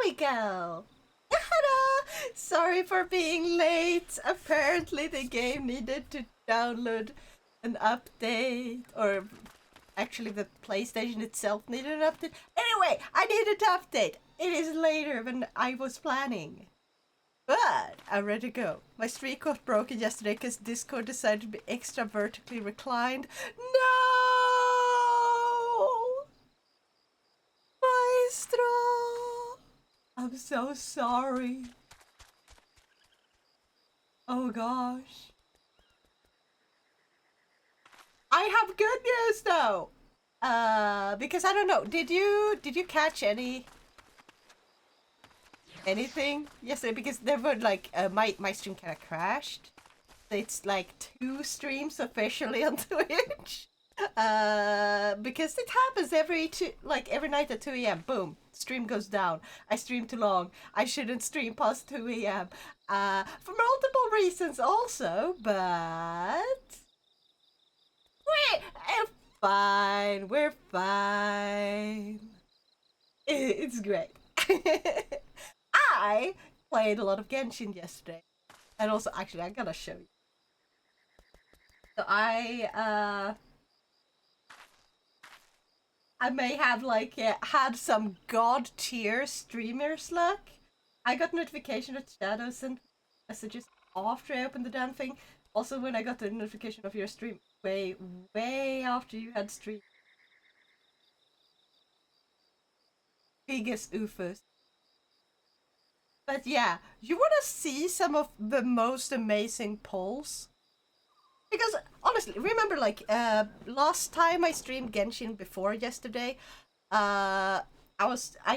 we go! Ta-da! Sorry for being late. Apparently the game needed to download an update, or actually the PlayStation itself needed an update. Anyway, I needed to update. It is later than I was planning. But I'm ready to go. My streak got broken yesterday because Discord decided to be extra vertically reclined. No! Maestro! I'm so sorry. Oh gosh. I have good news though. Because I don't know. Did you catch anything yesterday? Because there were like my stream kind of crashed. It's like 2 streams officially on Twitch. Because it happens every night at 2 a.m. Boom, stream goes down. I stream too long. I shouldn't stream past 2 a.m. For multiple reasons also, but we're fine. We're fine. It's great. I played a lot of Genshin yesterday, and also actually I gotta show you. So I may have had some god tier streamers luck. I got notification that Shadow sent messages after I opened the damn thing. Also, when I got the notification of your stream, way after you had streamed. Biggest oofus. But yeah, you wanna see some of the most amazing polls? Because honestly, remember last time I streamed Genshin before yesterday, I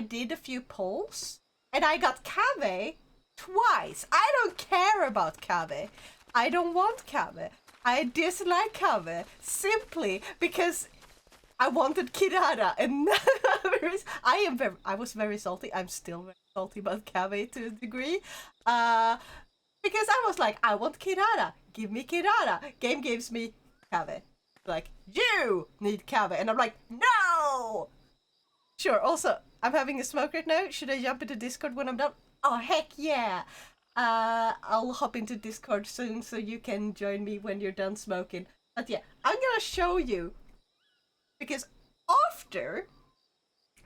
did a few polls and I got Kave twice. I don't care about Kave. I don't want Kave. I dislike Kave simply because I wanted Kirara, and I was very salty. I'm still very salty about Kave to a degree. Because I was like, I want Kirara. Give me Kirara. Game gives me Kave. Like, you need Kave. And I'm like, no! Sure, also, I'm having a smoke right now. Should I jump into Discord when I'm done? Oh, heck yeah! I'll hop into Discord soon so you can join me when you're done smoking. But yeah, I'm gonna show you. Because after,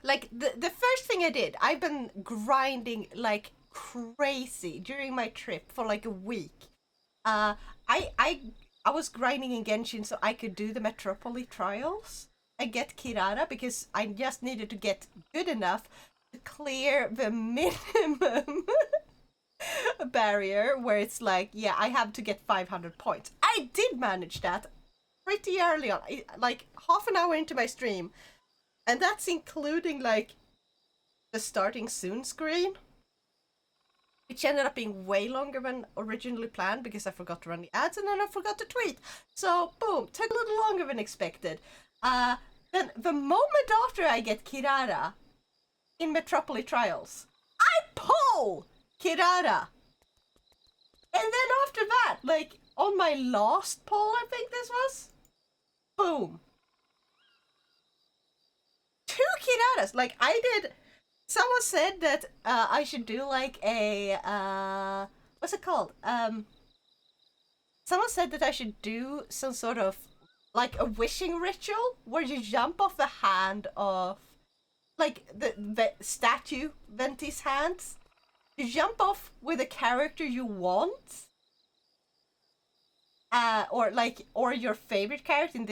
the first thing I did, I've been grinding like crazy during my trip for like a week. Uh, I was grinding in Genshin so I could do the Metropolis trials and get Kirara because I just needed to get good enough to clear the minimum barrier where it's like, yeah, I have to get 500 points. I did manage that pretty early on, like half an hour into my stream, and that's including like the starting soon screen, which ended up being way longer than originally planned because I forgot to run the ads and then I forgot to tweet. So boom, took a little longer than expected. Then the moment after I get Kirara in Metropolis Trials, I pull Kirara. And then after that, like on my last poll, I think this was, boom. 2 Kiraras. Like I did. Someone said that I should do like a what's it called? Someone said that I should do some sort of like a wishing ritual where you jump off the hand of like the statue Venti's hands. You jump off with a character you want. Or your favorite character. In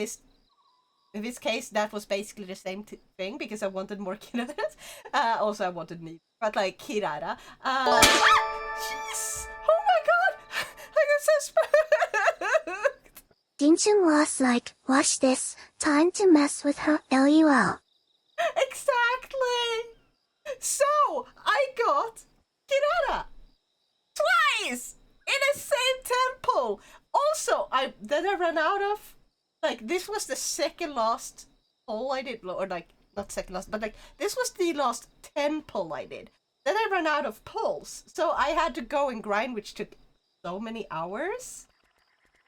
this case, that was basically the same thing because I wanted more Kiraras. Also, I wanted me, but like Kirara. Jeez! Oh my god! I got so spooked! Dinshin was like, watch this, time to mess with her, LUL. Exactly! So, I got Kirara! Twice! In the same temple! Also, I ran out of, like, this was the second last poll I did, or like, not second last, but like, this was the last 10 poll I did. Then I ran out of polls, so I had to go and grind, which took so many hours.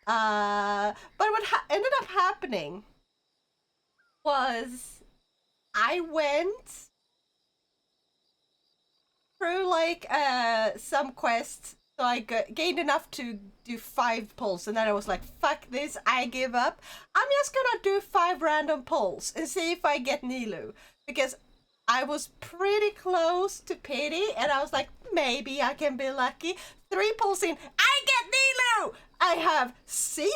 But what ended up happening was I went through like some quests, so I gained enough to do 5 pulls, and then I was like, fuck this, I give up. I'm just gonna do 5 random pulls and see if I get Nilu, because I was pretty close to pity, and I was like, maybe I can be lucky. 3 pulls in, I get Nilu. I have C3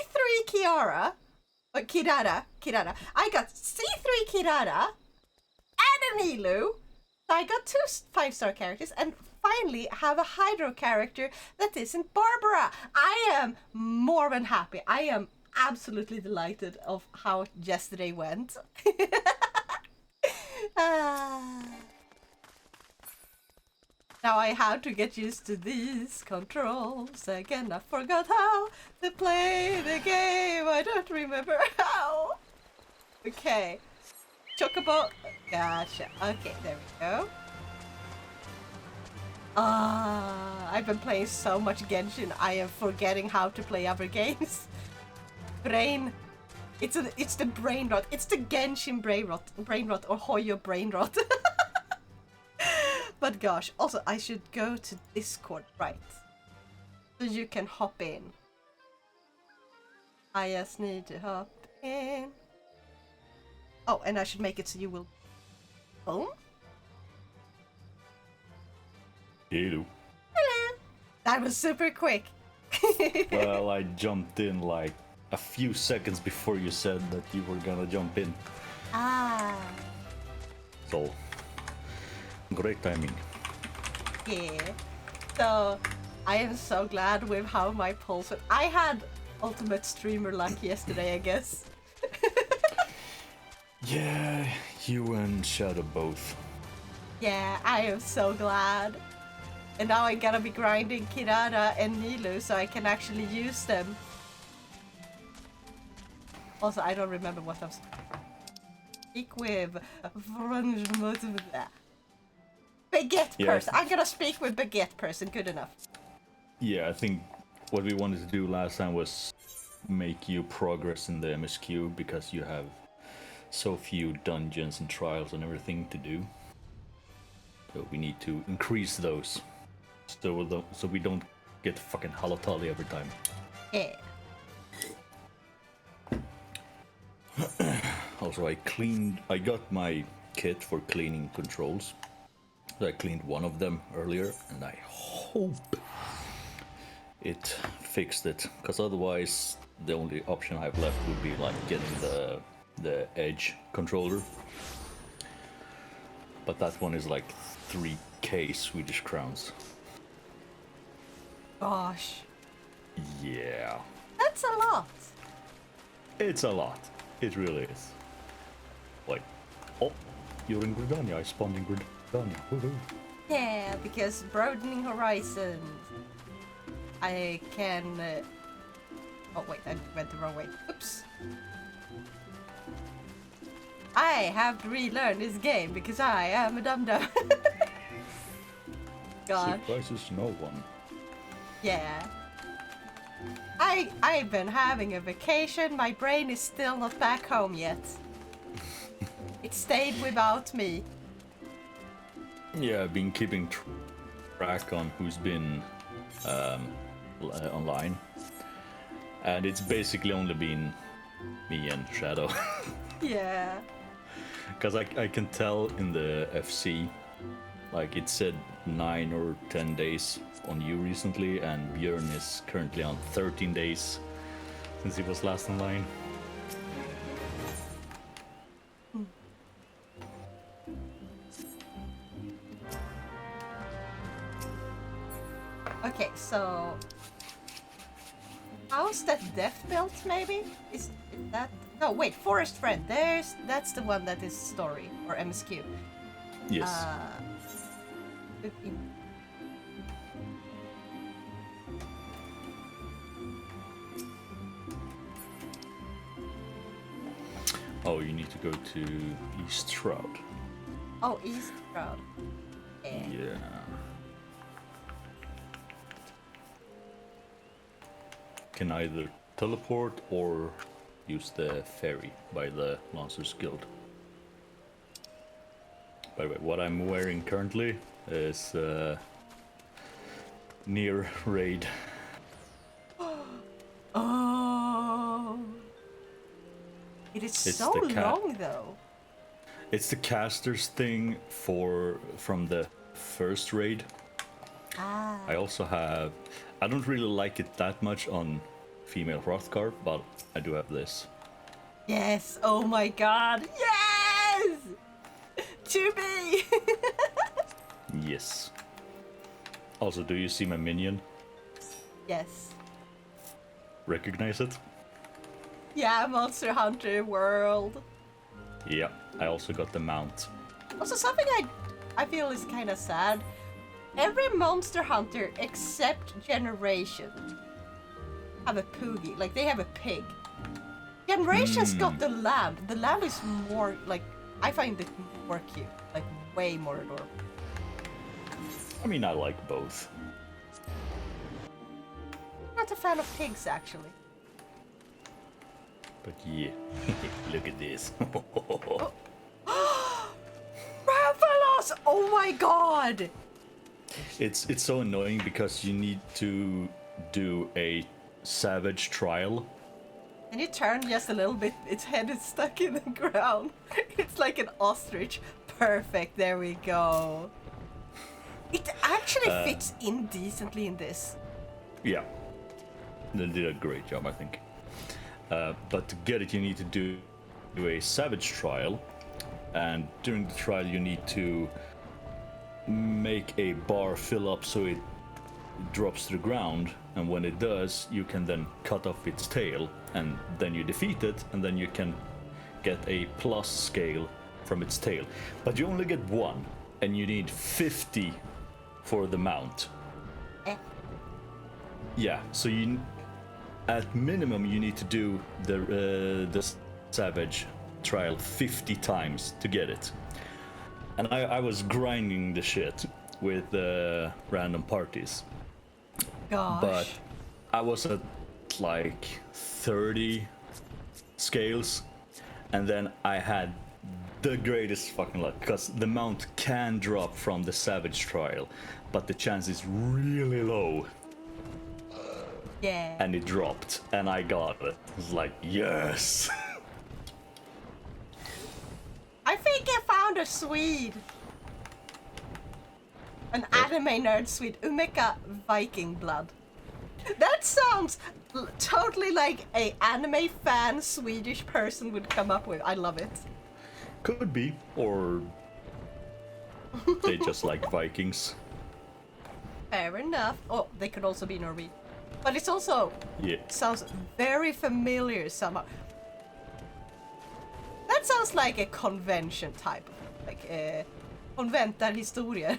Kiara, or Kirara. I got C3 Kirara and a Nilu. So I got 2 5-star characters, and finally have a Hydro character that isn't Barbara. I am more than happy. I am absolutely delighted of how yesterday went. Now I have to get used to these controls again. I forgot how to play the game. I don't remember how. Okay. Chocobo. Gotcha. Okay, there we go. I've been playing so much Genshin, I am forgetting how to play other games. Brain. It's the brain rot. It's the Genshin brain rot or Hoyo brain rot. But gosh, also I should go to Discord, right? So you can hop in. I just need to hop in. Oh, and I should make it so you will. Boom. Hello. Hello. That was super quick. Well, I jumped in like a few seconds before you said that you were gonna jump in. Ah. So, great timing. Yeah. So, I am so glad with how my pulse went. I had ultimate streamer luck yesterday, I guess. Yeah, you and Shadow both. Yeah, I am so glad. And now I gotta be grinding Kirara and Nilu so I can actually use them. Also, I don't remember what I'm speak with. Baguette person. I'm gonna speak with Baguette person. Good enough. Yeah, I think what we wanted to do last time was make you progress in the MSQ because you have so few dungeons and trials and everything to do. So we need to increase those so we don't get fucking halotali every time. Yeah. Also, I got my kit for cleaning controls. So I cleaned one of them earlier, and I hope it fixed it. Because otherwise, the only option I have left would be like getting the Edge controller. But that one is like 3k Swedish crowns. Gosh. Yeah. That's a lot. It's a lot. It really is. Like, oh, you're in Gridania. I spawned in Gridania. Woohoo. Yeah, because broadening horizons. I can. Oh wait, I went the wrong way. Oops. I have to relearn this game because I am a dum-dum. God. Surprises no one. Yeah. I've been having a vacation. My brain is still not back home yet. It stayed without me. Yeah, I've been keeping track on who's been online, and it's basically only been me and Shadow. Yeah. Because I can tell in the FC, like it said 9 or 10 days on you recently, and Björn is currently on 13 days since he was last online. Okay, so how's that death belt? Maybe is that? No, wait, Forest Friend. That's the one that is story or MSQ. Yes. 15. Oh, you need to go to East Shroud. Oh, East Shroud. Yeah. Can either teleport or use the ferry by the Lancers Guild. By the way, what I'm wearing currently is near raid. Oh. It is It's so the long though. It's the caster's thing from the first raid. Ah. I also have. I don't really like it that much on female Hrothgar, but I do have this. Yes. Oh my god. Yes. To be. Yes. Also, do you see my minion? Yes. Recognize it? Yeah, Monster Hunter World. Yeah. I also got the mount. Also, something I feel is kind of sad. Every Monster Hunter except Generation have a poogie. Like, they have a pig. Generations got the lamb. The lamb is more, like, I find it more cute. Like, way more adorable. I mean, I like both. I'm not a fan of pigs, actually. But yeah. Look at this. Rathalos! Oh my god! It's so annoying because you need to do a savage trial. And you turn just a little bit, its head is stuck in the ground. It's like an ostrich. Perfect, there we go. It actually fits in decently in this. Yeah. They did a great job, I think. But to get it, you need to do a savage trial. And during the trial, you need to make a bar fill up so it drops to the ground. And when it does, you can then cut off its tail. And then you defeat it. And then you can get a plus scale from its tail. But you only get one. And you need 50 for the mount. Yeah, so you, at minimum, you need to do the savage trial 50 times to get it. And I was grinding the shit with random parties. Gosh. But I was at like 30 scales, and then I had the greatest fucking luck, because the mount can drop from the savage trial, but the chance is really low. Yeah. And it dropped, and I got it. I was like, yes! I think I found a Swede. An anime nerd Swede. Umeka Viking blood. That sounds totally like a anime fan Swedish person would come up with. I love it. Could be, or they just like Vikings. Fair enough. Oh, they could also be Norwegian. But it's also sounds very familiar somehow. That sounds like a convention type, like a konventarhistoria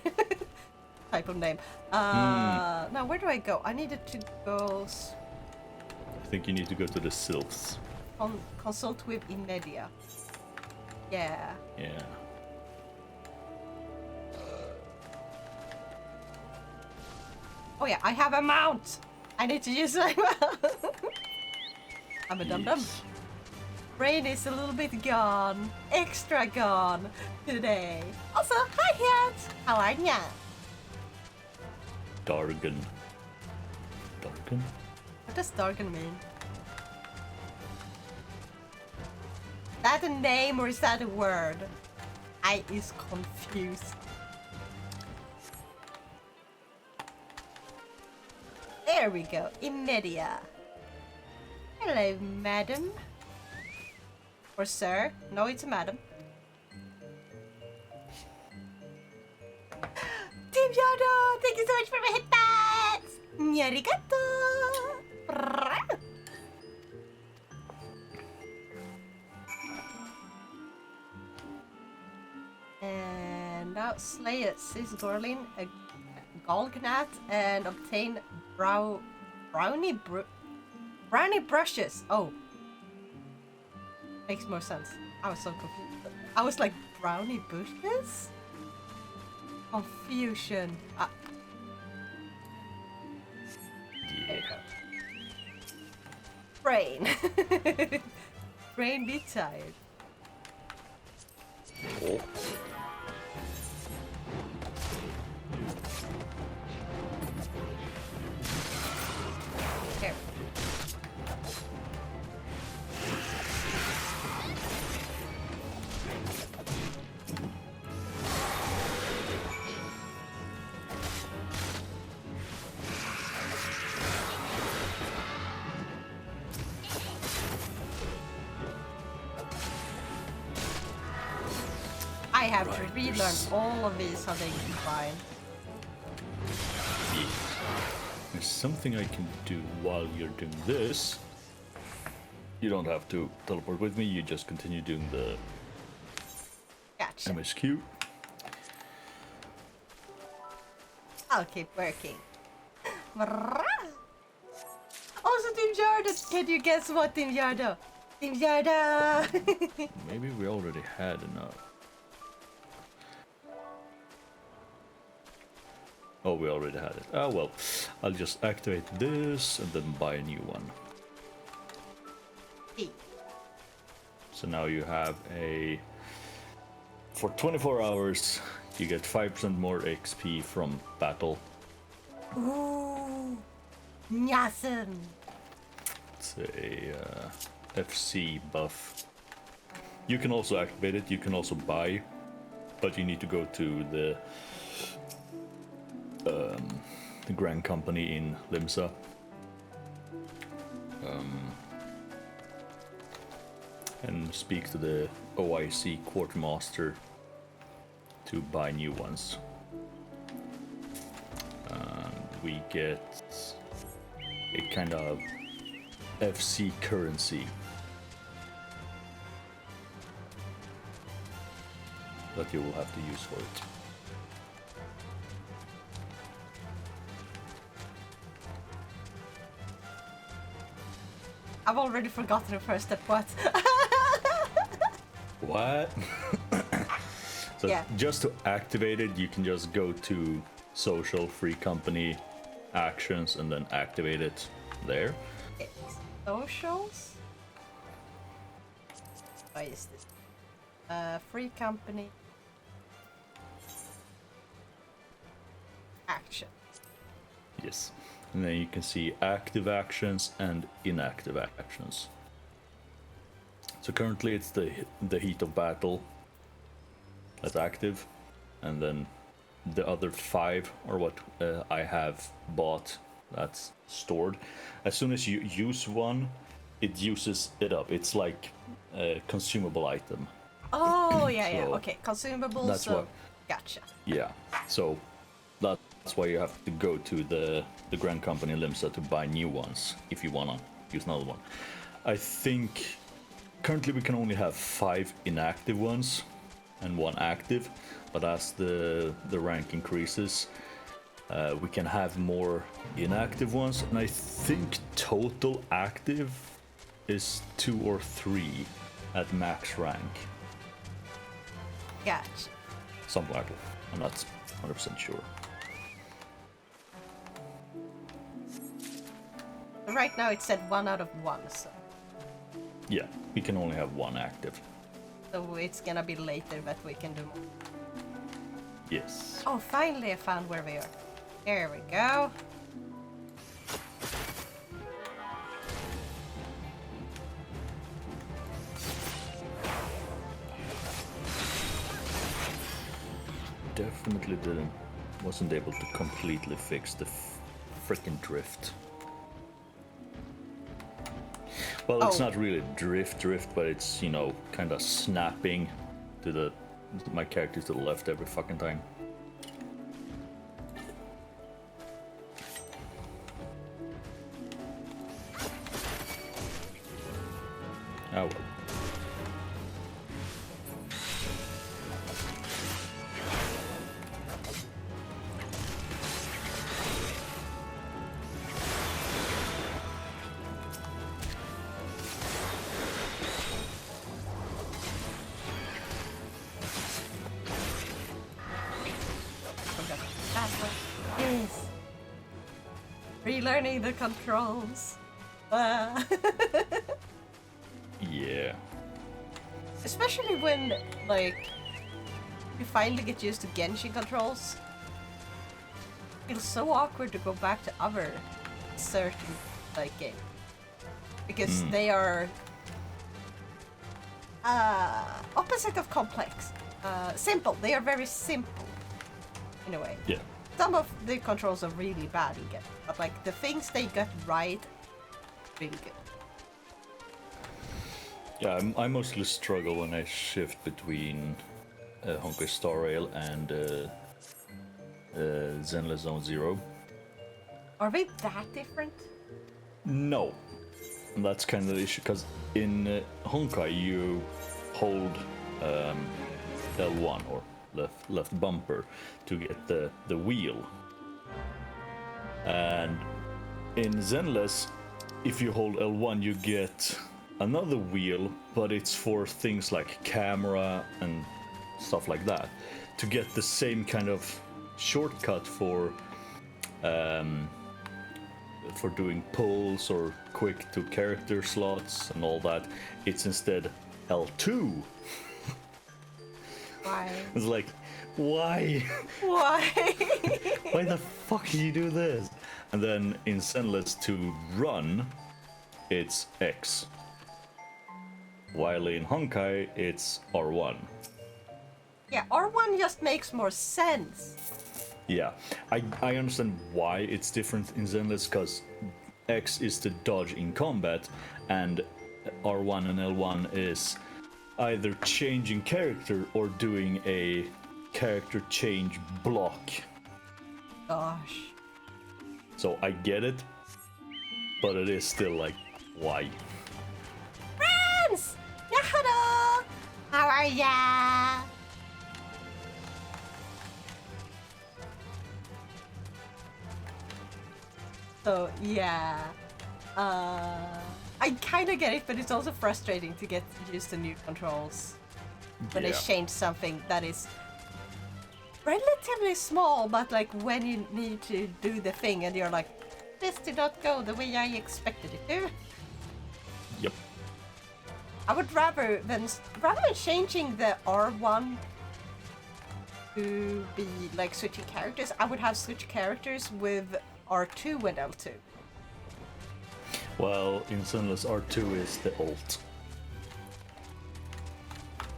type of name. Now where do I go? I needed to go I think you need to go to the Sylphs. consult with Imedia. Yeah. Yeah. Oh yeah, I have a mount. I need to use my mount. I'm a dum-dum. Yes. Brain is a little bit gone, extra gone today. Also, hi Cat! How are ya? Dargan. Dargan? What does Dargan mean? Is that a name or is that a word? I is confused. There we go, Imedia. Hello, madam. Or sir. No, it's a madam. Team Yado, thank you so much for my hitbats! Arigato! And now slay a Cisgorlin, a Golgnat, and obtain brownie brushes. Oh. Makes more sense. I was so confused. I was like, brownie bushes? Confusion. Yeah. Brain. Brain be tired. Oh. have to Right, relearn there's- all of these so they combine. There's something I can do while you're doing this. You don't have to teleport with me, you just continue doing the Gotcha. MSQ. I'll keep working. Also, Team Yarda! Can you guess what, Team Yarda? Team Yarda! Maybe we already had enough. Oh, we already had it. Oh well, I'll just activate this and then buy a new one. So now you have a... For 24 hours, you get 5% more XP from battle. Ooh! Awesome! It's a FC buff. You can also activate it, you can also buy, but you need to go to the Grand Company in Limsa. And speak to the OIC Quartermaster to buy new ones. We get a kind of FC currency that you will have to use for it. I've already forgotten the first step, what? What? So Yeah. just to activate it, you can just go to social, free company, actions, and then activate it there. Socials? What is this? Free company. Action. Yes. And then you can see active actions and inactive actions. So currently it's the heat of battle that's active, and then the other 5 are what I have bought that's stored. As soon as you use one, it uses it up. It's like a consumable item. Oh, yeah. So, Okay, consumables. that's So, what- gotcha. Yeah. So that's why you have to go to the Grand Company in Limsa to buy new ones if you wanna use another one. I think currently we can only have 5 inactive ones and 1 active, but as the rank increases, we can have more inactive ones, and I think total active is 2 or 3 at max rank, Gotcha. something like that. I'm not 100% sure. Right now it said 1 out of 1, Yeah, we can only have 1 active. so it's gonna be later that we can do more. Yes. Oh, finally I found where we are. There we go. Definitely wasn't able to completely fix the freaking drift. Well, it's Oh. not really drift, but it's, you know, kind of snapping to my character to the left every fucking time. Oh well. Okay. That's what it is. Relearning the controls. Yeah. Especially when, like, you finally get used to Genshin controls. It feels so awkward to go back to other certain, like, games. Because they are opposite of complex. Simple. They are very simple, in a way. Yeah. Some of the controls are really bad in Genshin, but, like, the things they got right, really good. Yeah, I mostly struggle when I shift between Honkai Star Rail and Zenless Zone Zero. Are they that different? No, that's kind of the issue, because in Honkai you hold L1 or left bumper to get the wheel, and in Zenless, if you hold L1 you get another wheel, but it's for things like camera and stuff like that, to get the same kind of shortcut for doing pulls or quick to character slots and all that. It's instead L2. Why? It's like, why? Why? Why the fuck do you do this? And then in Zenless to run, it's X. While in Honkai, it's R1. Yeah, R1 just makes more sense. Yeah, I understand why it's different in Zenless, because X is the dodge in combat, and R1 and L1 is either changing character or doing a character change block. Gosh. So I get it, but it is still like, why? Friends! Hello! How are ya? So, yeah. I kind of get it, but it's also frustrating to get used to new controls. When they change something that is relatively small, but like when you need to do the thing and you're like, this did not go the way I expected it to. Yep. I would rather than changing the R1 to be like switching characters, I would have switch characters with R2 and L2. Well, in Zenless, R2 is the ult.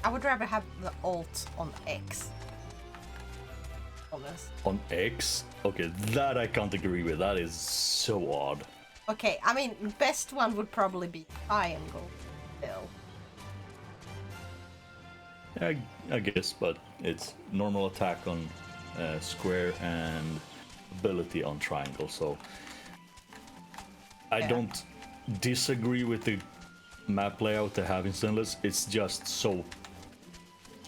I would rather have the alt on X. Honest. On X? Okay, that I can't agree with. That is so odd. Okay, I mean, best one would probably be triangle still. I guess, but it's normal attack on square and ability on triangle, so I don't disagree with the map layout they have in Zenless. It's just so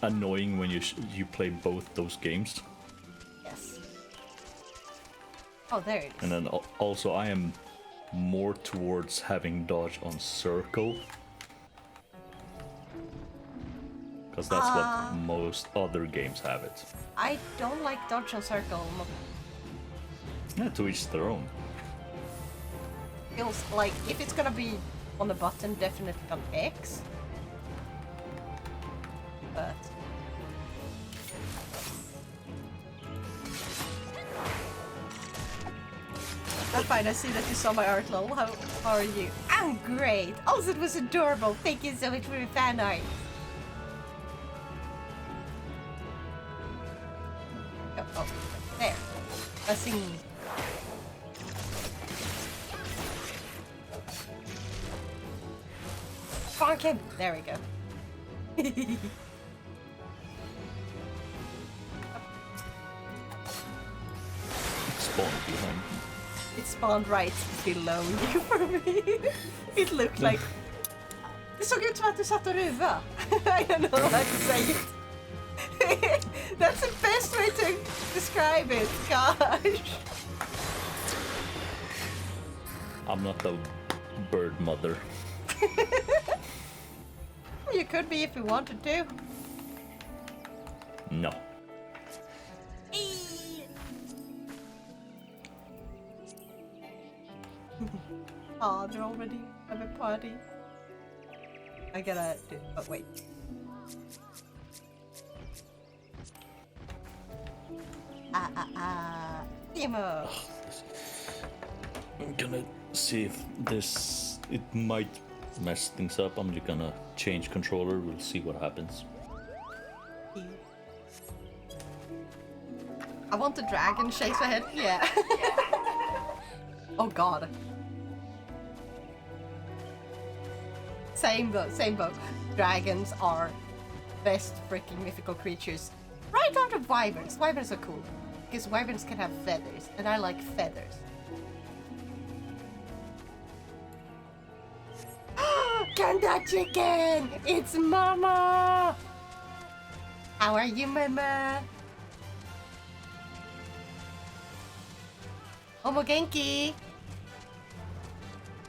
annoying when you play both those games. Yes. Oh, there it is. And then also I am more towards having dodge on circle, because that's what most other games have it. I don't like dodge on circle. Yeah, to each their own. Feels like if it's gonna be on the button, definitely on X. But that's fine. I see that you saw my art, lol. How are you? I'm great. Also, it was adorable. Thank you so much for your fan art. Oh, there. A sing. Bonk him. There we go. Spawn behind. It spawned right below you for me. It looked like... Det såg ut som att du satt och ruva. I don't know how to say it. That's the best way to describe it, gosh. I'm not a bird mother. You could be if you wanted to. No. Aw, they're already have a party. I gotta do... Oh, wait. Emo! I'm gonna see if this... It might mess things up. I'm just gonna change controller. We'll see what happens. I want the dragon, shakes my head. Yeah. Oh god. Same boat, same boat. Dragons are best freaking mythical creatures. Right after wyverns. Wyverns are cool. Because wyverns can have feathers. And I like feathers. Ganda chicken! It's Mama! How are you, Mama? Omogenki!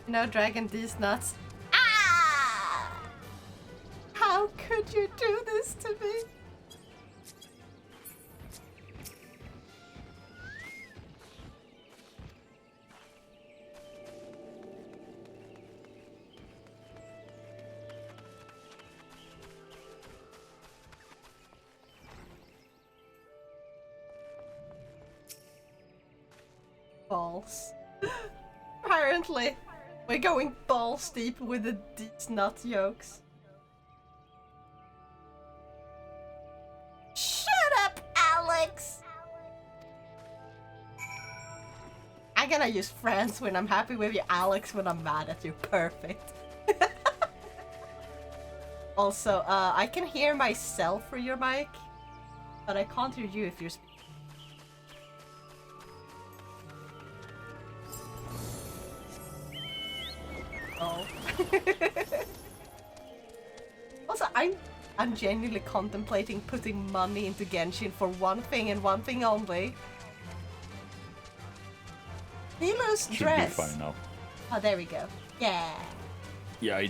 No dragon these nuts. Ah! How could you do this to me? Balls. Apparently, we're going balls deep with these nut jokes. Shut up, Alex! I'm gonna use friends when I'm happy with you, Alex when I'm mad at you. Perfect. Also, I can hear myself through your mic, but I can't hear you if you're speaking. Oh. Also, I'm genuinely contemplating putting money into Genshin for one thing and one thing only. Nilo's dress. Should be fine now. Oh, there we go. Yeah. Yeah, I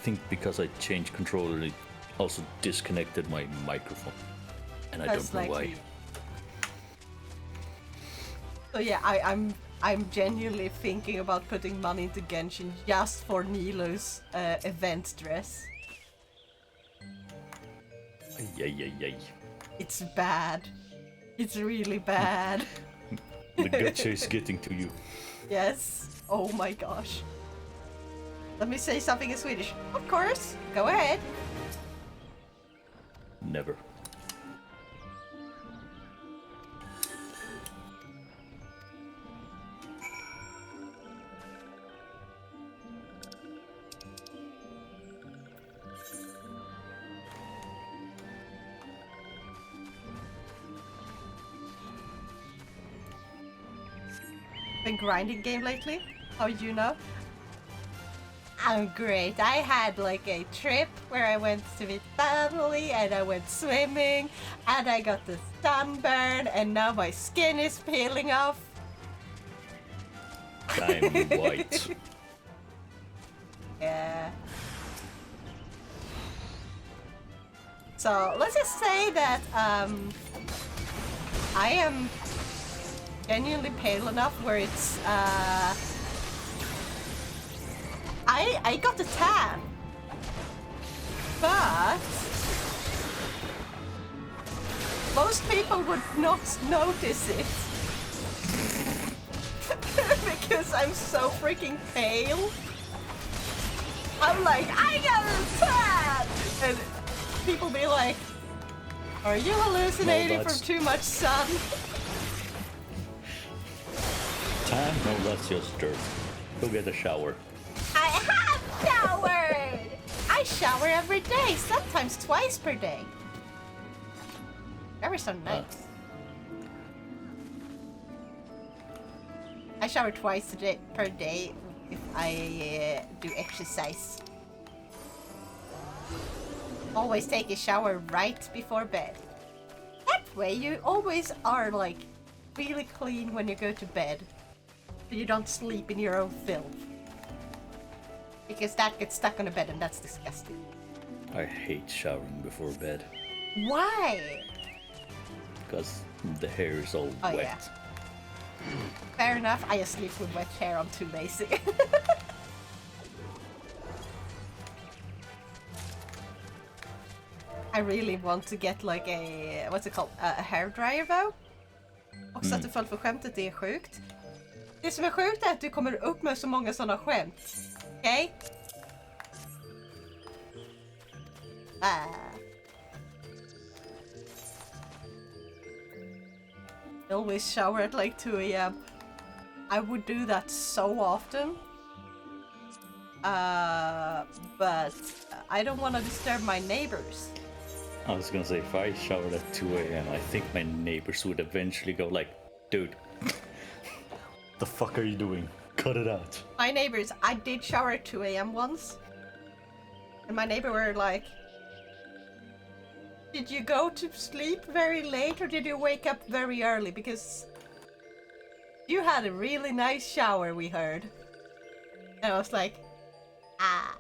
think because I changed controller, it also disconnected my microphone, and I don't know why. So yeah, I'm genuinely thinking about putting money into Genshin just for Nilo's event dress. Ay. It's bad. It's really bad. The gacha is getting to you. Yes. Oh my gosh. Let me say something in Swedish. Of course. Go ahead. Never. Been grinding game lately? How do you know? I'm great. I had like a trip where I went to meet family and I went swimming and I got the sunburn and now my skin is peeling off. I'm white. Yeah. So let's just say that I am genuinely pale enough where it's I got a tan, but most people would not notice it because I'm so freaking pale. I'm like, I got a tan, and people be like, are you hallucinating from too much sun? Tan? No, that's just dirt. Go get a shower. I have showered! I shower every day, sometimes twice per day. Ever so nice. I shower twice per day if I do exercise. Always take a shower right before bed. That way you always are like really clean when you go to bed. So you don't sleep in your own filth. Because that gets stuck on the bed and that's disgusting. I hate showering before bed. Why? Because the hair is all wet. Yeah. Fair enough, I just sleep with wet hair, I'm too lazy. I really want to get like a, what's it called, a hair dryer though. Också att du föll för skämtet, det är sjukt. Det som är sjukt är att du kommer upp med så många sådana skämt. Okej? I always shower at like 2 a.m. I would do that so often. But I don't want to disturb my neighbors. I was gonna say, if I showered at 2 a.m., I think my neighbors would eventually go like, dude, the fuck are you doing? Cut it out. My neighbors, I did shower at 2 a.m. once. And my neighbor were like, did you go to sleep very late or did you wake up very early? Because you had a really nice shower, we heard. And I was like, ah.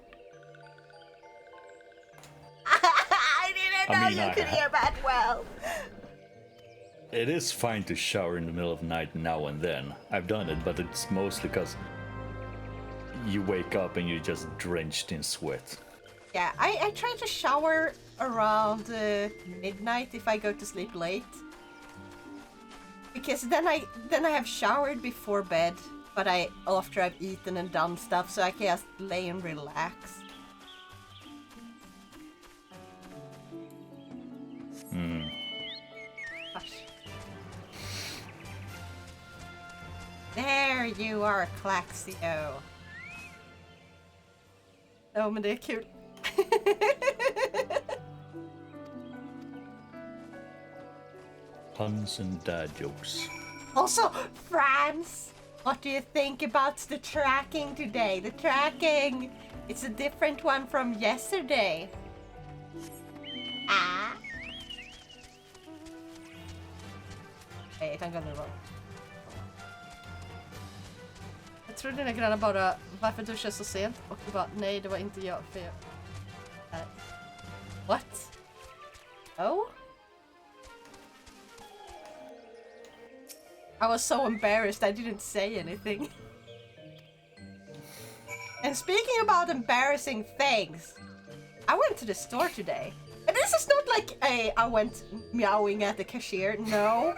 I didn't know you could hear that well. It is fine to shower in the middle of the night now and then. I've done it, but it's mostly because you wake up and you're just drenched in sweat. Yeah, I try to shower around midnight if I go to sleep late. Because then I have showered before bed, but after I've eaten and done stuff, so I can just lay and relax. Hush. There you are, Claxio. Oh, men det är kul. Puns and dad jokes. Also, Franz, what do you think about the tracking today? The tracking, it's a different one from yesterday. Ah. Wait, I'm gonna roll. Jag tror dina grannar bara, varför duschar så sent? Och du bara, nej det var inte jag, för jag... What? Oh? I was so embarrassed I didn't say anything. And speaking about embarrassing things, I went to the store today. And this is not like I went meowing at the cashier, no.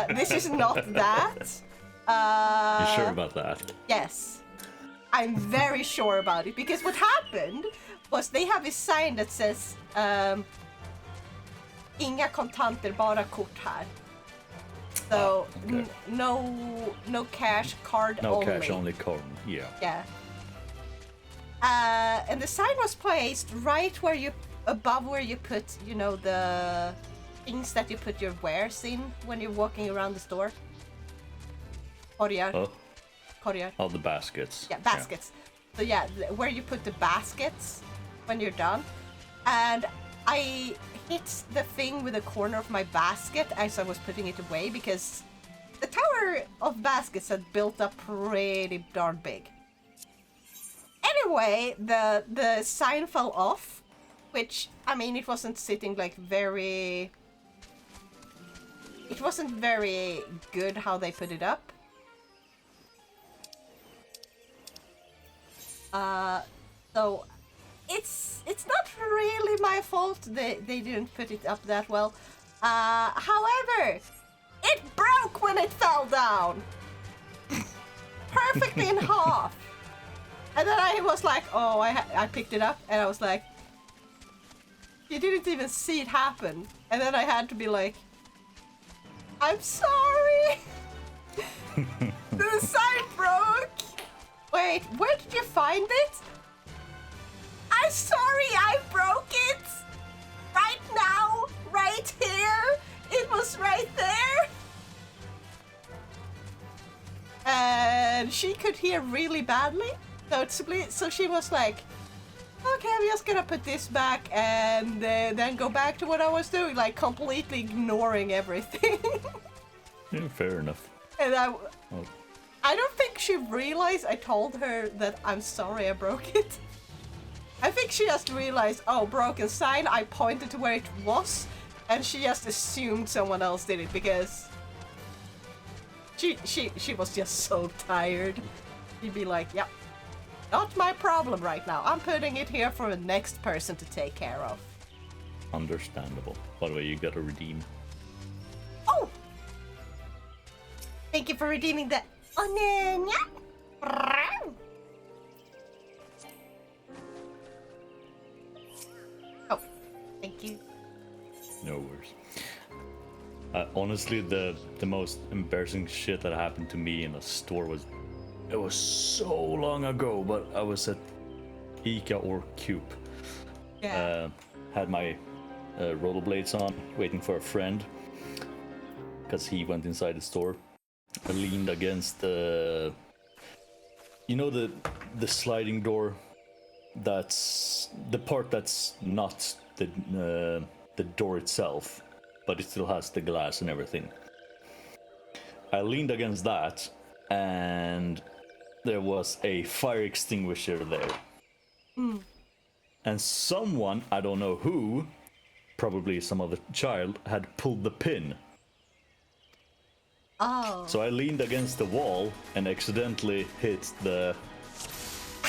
This is not that. You sure about that? Yes. I'm very sure about it, because what happened was they have a sign that says inga kontanter, bara kort här. So okay. no cash, card no only. No cash, only card, yeah. Yeah. And the sign was placed right where above where you put, you know, the things that you put your wares in when you're walking around the store. Korgar. Oh. Korgar. Oh, the baskets. Yeah, baskets. Yeah. So yeah, where you put the baskets when you're done. And I hit the thing with the corner of my basket as I was putting it away, because the tower of baskets had built up pretty darn big. Anyway, the sign fell off, which, I mean, it wasn't sitting like very... It wasn't very good how they put it up. So it's not really my fault they didn't put it up that well. However, it broke when it fell down. Perfectly in half. And then I was like, oh, I picked it up and I was like, you didn't even see it happen. And then I had to be like, I'm sorry. The sign broke. Wait, where did you find it? I'm sorry, I broke it. Right now, right here. It was right there. And she could hear really badly, noticeably. So she was like, okay, I'm just gonna put this back and then go back to what I was doing, like completely ignoring everything. Yeah, fair enough. And I don't think she realized I told her that I'm sorry I broke it. I think she just realized, oh, broken sign, I pointed to where it was, and she just assumed someone else did it because she was just so tired. She'd be like, yep, not my problem right now. I'm putting it here for the next person to take care of. Understandable. By the way, you gotta redeem. Oh! Thank you for redeeming the onion. Oh, thank you. No worries. Honestly, the most embarrassing shit that happened to me in a store was, it was so long ago, but I was at Ica or Coop. Yeah. Had my rollerblades on, waiting for a friend, because he went inside the store. I leaned against the, you know, the sliding door. That's the part that's not the door itself, but it still has the glass and everything. I leaned against that, and there was a fire extinguisher there. And someone, I don't know who, probably some other child, had pulled the pin. Oh. So I leaned against the wall and accidentally hit the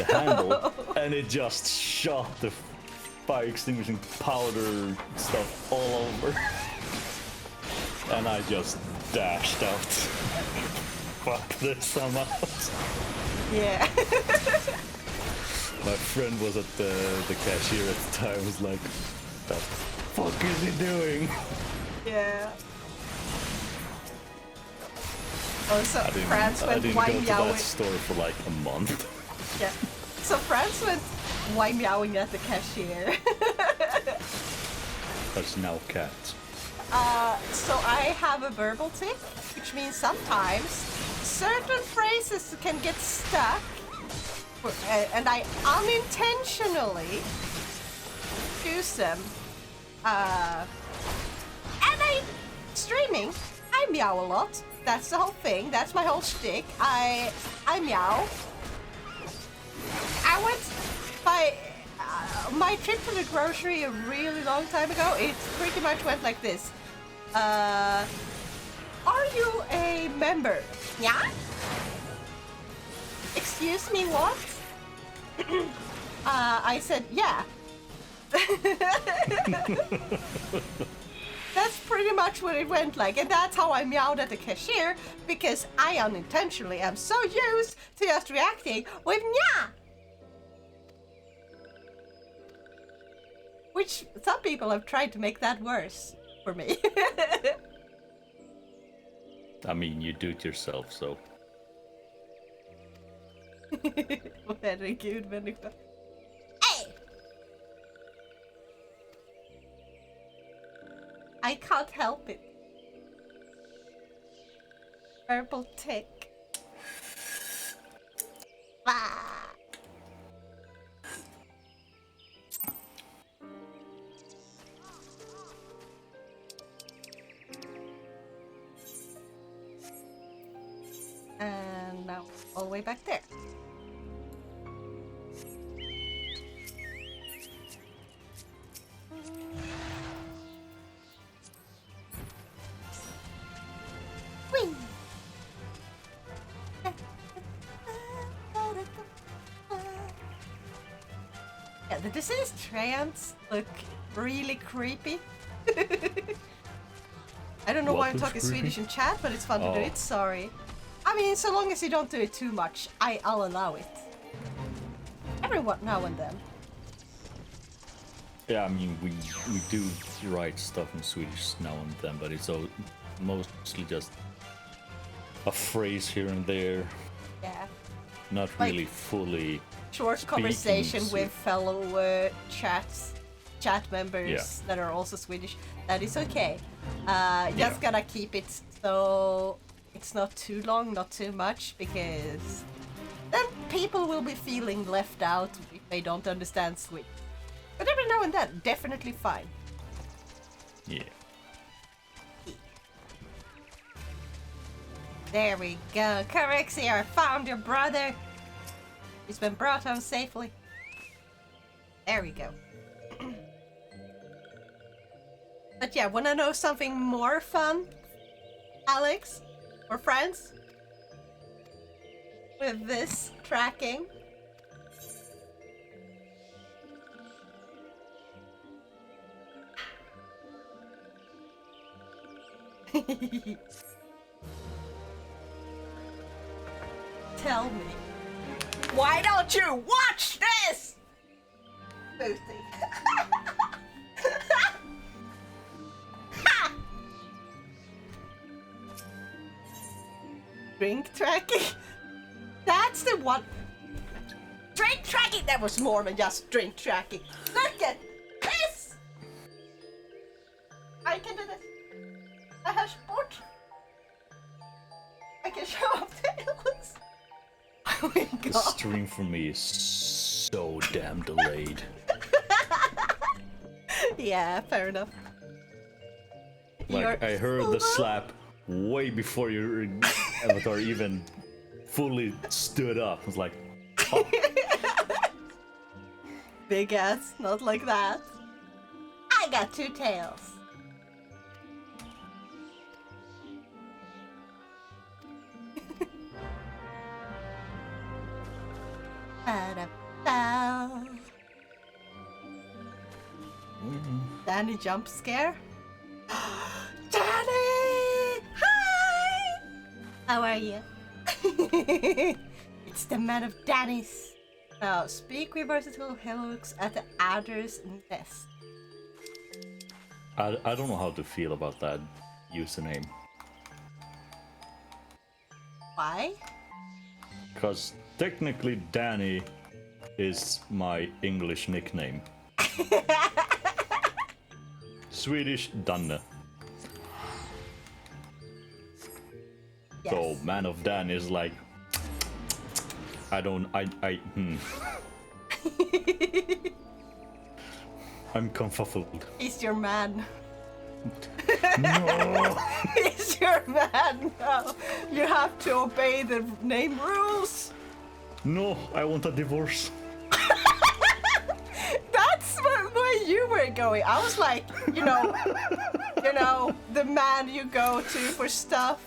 handle, and it just shot the fire extinguishing powder stuff all over. And I just dashed out. Fuck this, I'm out. Yeah. My friend was at the cashier at the time, was like, the fuck is he doing? Yeah. Oh, so France I went didn't go to that meowing. store for like a month. Yeah. So France went meowing at the cashier. That's now cats. So I have a verbal tick, which means sometimes certain phrases can get stuck, and I unintentionally choose them. And streaming, I meow a lot. That's the whole thing. That's my whole shtick. I meow. I went by my trip to the grocery a really long time ago. It pretty much went like this. Are you a member? Yeah? Excuse me, what? I said, yeah. That's pretty much what it went like, and that's how I meowed at the cashier, because I unintentionally am so used to just reacting with nya! Which some people have tried to make that worse for me. I mean, you do it yourself, so. Herregud, människa. Hey! I can't help it. Purple tick. Ah. And now all the way back there. Whee! Yeah, the diseased treants look really creepy. I don't know What why I'm looks talking creepy? Swedish in chat, but it's fun to do Oh. it, sorry. I mean, so long as you don't do it too much, I'll allow it. Every now and then. Yeah, I mean, we do write stuff in Swedish now and then, but it's all mostly just a phrase here and there, Yeah. not Like- really fully. Short conversation Swe- with fellow chat members Yeah. that are also Swedish. That is okay. Just Yeah. gotta keep it so it's not too long, not too much, because then people will be feeling left out if they don't understand Swedish. But every now and then, definitely fine. Yeah. There we go. Corexia, I found your brother. He's been brought home safely. There we go. But yeah, wanna know something more fun, Alex? Or friends? With this tracking? Tell me. Why don't you watch this? Booty. Drink tracking? That's the one. Drink tracking? That was more than just drink tracking. Look at this! can show off tails. Oh my The god. stream for me is so damn delayed. Yeah, fair enough. Like, I heard the slap way before your avatar even fully stood up. I was like, oh. Big ass, not like that. I got 2 tails. Ba-da-ba. Danny jump scare. Danny! Hi! How are you? It's the man of Danny's. Now, speak with vertical hooks at the adder's nest. I don't know how to feel about that username. Why? Because technically Danny is my English nickname. Swedish Danne. Yes. So man of Dan is like, I'm confuffled. He's your man. No. He's your man now. You have to obey the name rules. No, I want a divorce. That's where you were going. I was like, you know, the man you go to for stuff,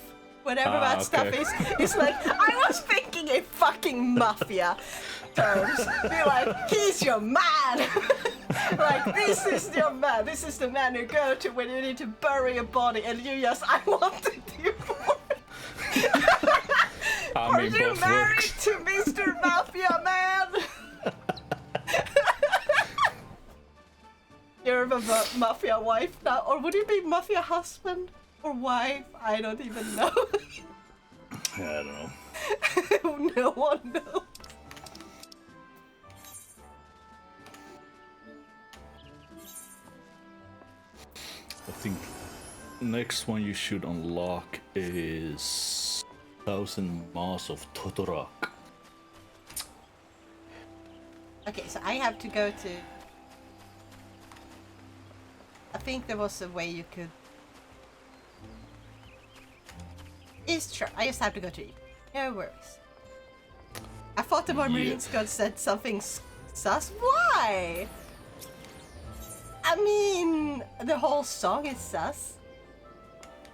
whatever that stuff okay. is. It's like, I was thinking in fucking mafia terms. Be like, he's your man. Like, this is your man. This is the man you go to when you need to bury a body, and you just, I want to divorce. Are you both married works. to Mr. Mafia Man? You're a mafia wife now, or would you be mafia husband or wife? I don't even know. I don't know. No one knows. I think next one you should unlock is 1000 Mass of Totorak. Okay, so I have to go to... I think there was a way you could... It's true, I just have to go to... No worries. I thought the Marine Squad said something sus. Why? I mean, the whole song is sus.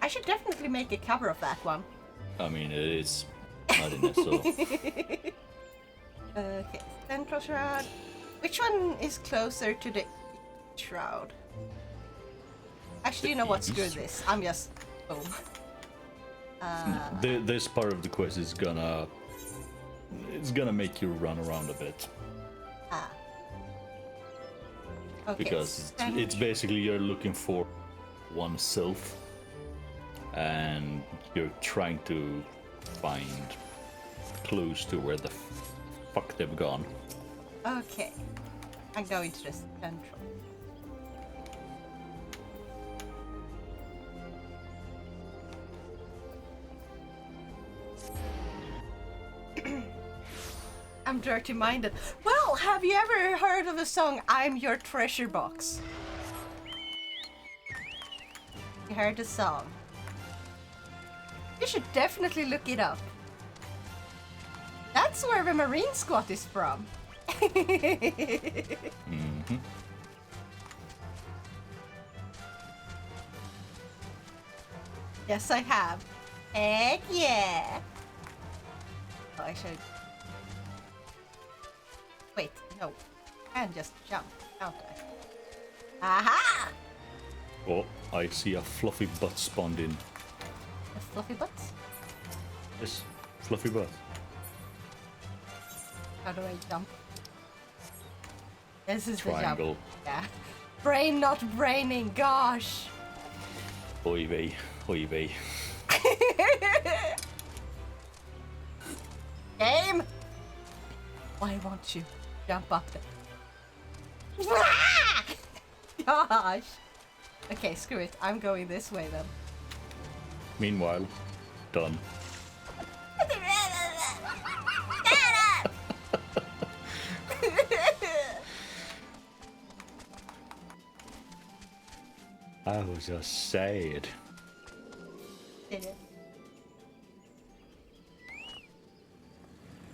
I should definitely make a cover of that one. I mean, it is nuttiness, so... Okay, Central Shroud. Which one is closer to the Shroud? Actually, you know what? Screw this. I'm just... Boom. This part of the quest is gonna... It's gonna make you run around a bit. Ah. Okay, Because it's basically you're looking for oneself. And you're trying to find clues to where the fuck they've gone. Okay. I'm going to the Central. I'm dirty-minded. Well, have you ever heard of the song I'm Your Treasure Box? You heard the song? You should definitely look it up. That's where the Marine Squad is from. Mm-hmm. Yes, I have. Heck yeah! Oh, I should... Wait, no. I can just jump, can't I? Aha! Oh, I see a fluffy butt spawned in. The fluffy butts? Yes, fluffy butt. How do I jump? This is Triangle. the jump. Yeah. Brain not braining, gosh! Oy vey, oy vey. Game! Why won't you jump up there? Gosh! Okay, screw it. I'm going this way then. Meanwhile, done. I was just sad. Did it?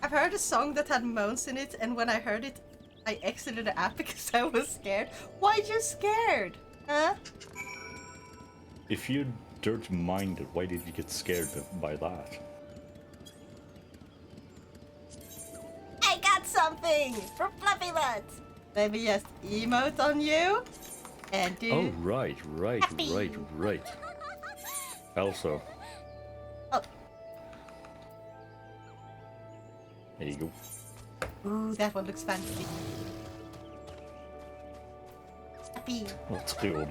I've heard a song that had moans in it, and when I heard it, I exited the app because I was scared. Why you scared? Huh? If you're dirty-minded, why did you get scared by that? I got something from Fluffy Butt. Let me just emote on you and do. Oh, right. Happy. Also, Oh. there you go. Ooh, that one looks fancy. Happy. Let's do it.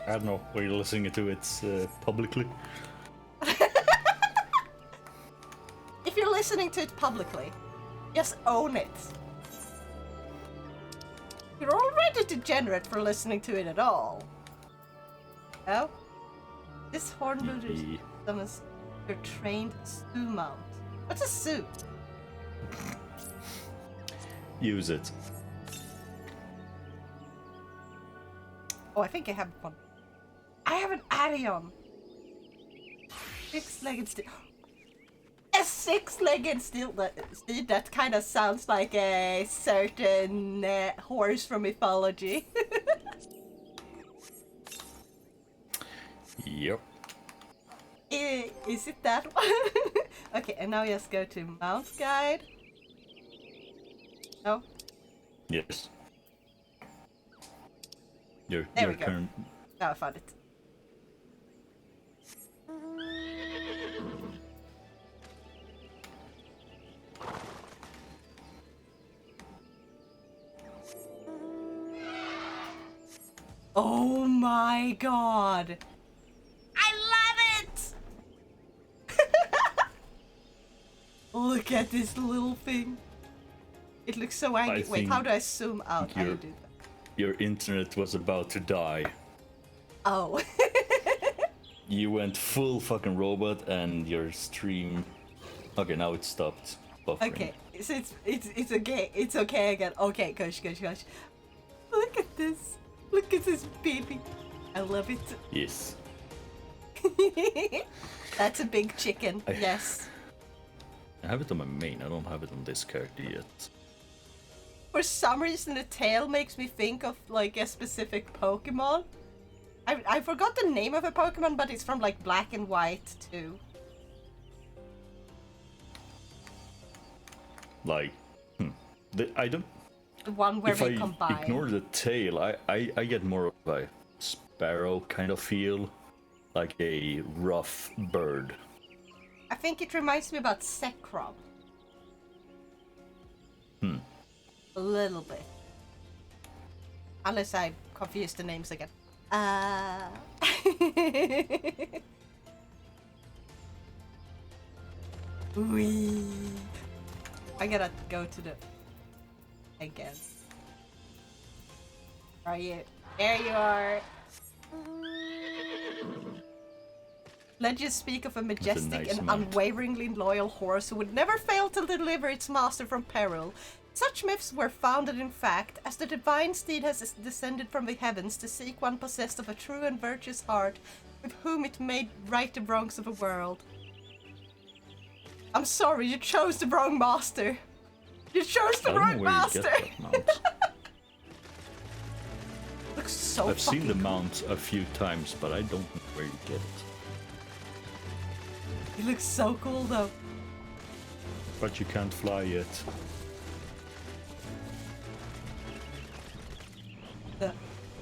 I don't know where you're listening to it publicly. If you're listening to it publicly, just own it. You're already degenerate for listening to it at all. Oh? This hornbuilder summons your trained stew mount. What's a stew? Use it. Oh, I think I have one. I have an Arion. Six-legged steed. A six-legged steed that kind of sounds like a certain horse from mythology. Yep. Is it that one? Okay, and now just go to Mount Guide. No? Yes. Your There we go. current. Now I found it. Oh my god! I love it! Look at this little thing. It looks so angry. I Wait, how think do I zoom out? I your- do that. Your internet was about to die. Oh. You went full fucking robot and your stream. Okay, now it stopped buffering. Okay, so it's okay. It's okay again. Okay, gosh. Look at this. Look at this baby. I love it. Yes. That's a big chicken. Yes. I have it on my main. I don't have it on this character yet. For some reason, the tail makes me think of like a specific Pokemon. I forgot the name of a Pokemon, but it's from like Black and White too. Like, I don't. The one where If they I combine. ignore the tail, I get more of a sparrow kind of feel, like a rough bird. I think it reminds me about Zekrom. A little bit. Unless I confuse the names again. Wee. I gotta go to the... again. Are you? There you are. Legends speak of a majestic nice and mount. unwaveringly loyal horse who would never fail to deliver its master from peril. Such myths were founded in fact, as the divine steed has descended from the heavens to seek one possessed of a true and virtuous heart, with whom it may right the wrongs of the world. I'm sorry, you chose the wrong master. You chose the I don't wrong know where master. you get that mount. Looks so I've seen the fucking cool. mount a few times, but I don't know where you get it. It looks so cool though. But you can't fly yet.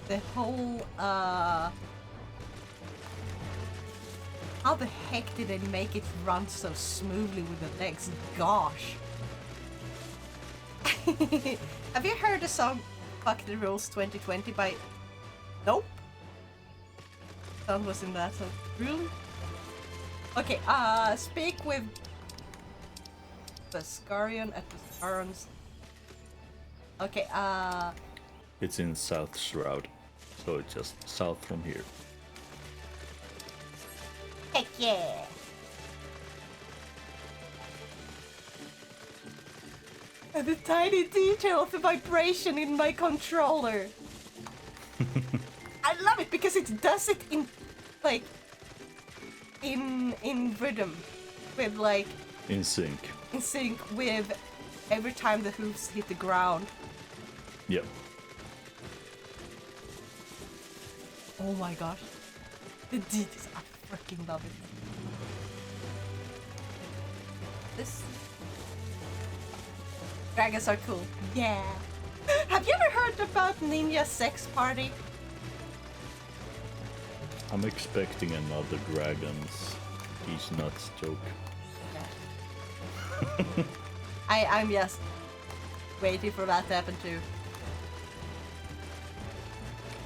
The whole how the heck did they make it run so smoothly with the legs? Gosh. Have you heard the song Fuck the Rules 2020 by Nope? Song was in that song. Really? Okay, speak with Vescarion at Vescarion's. Okay, It's in South Shroud, so it's just south from here. heck yeah! And the tiny detail of the vibration in my controller. I love it because because it does it in like in rhythm with like In sync. in sync with every time the hooves hit the ground. Yep. Oh my gosh. The details, I freaking love it. This dragons are cool. Yeah. Have you ever heard about Ninja Sex Party? I'm expecting another Dragons These Nuts joke. Yeah. I'm just waiting for that to happen too.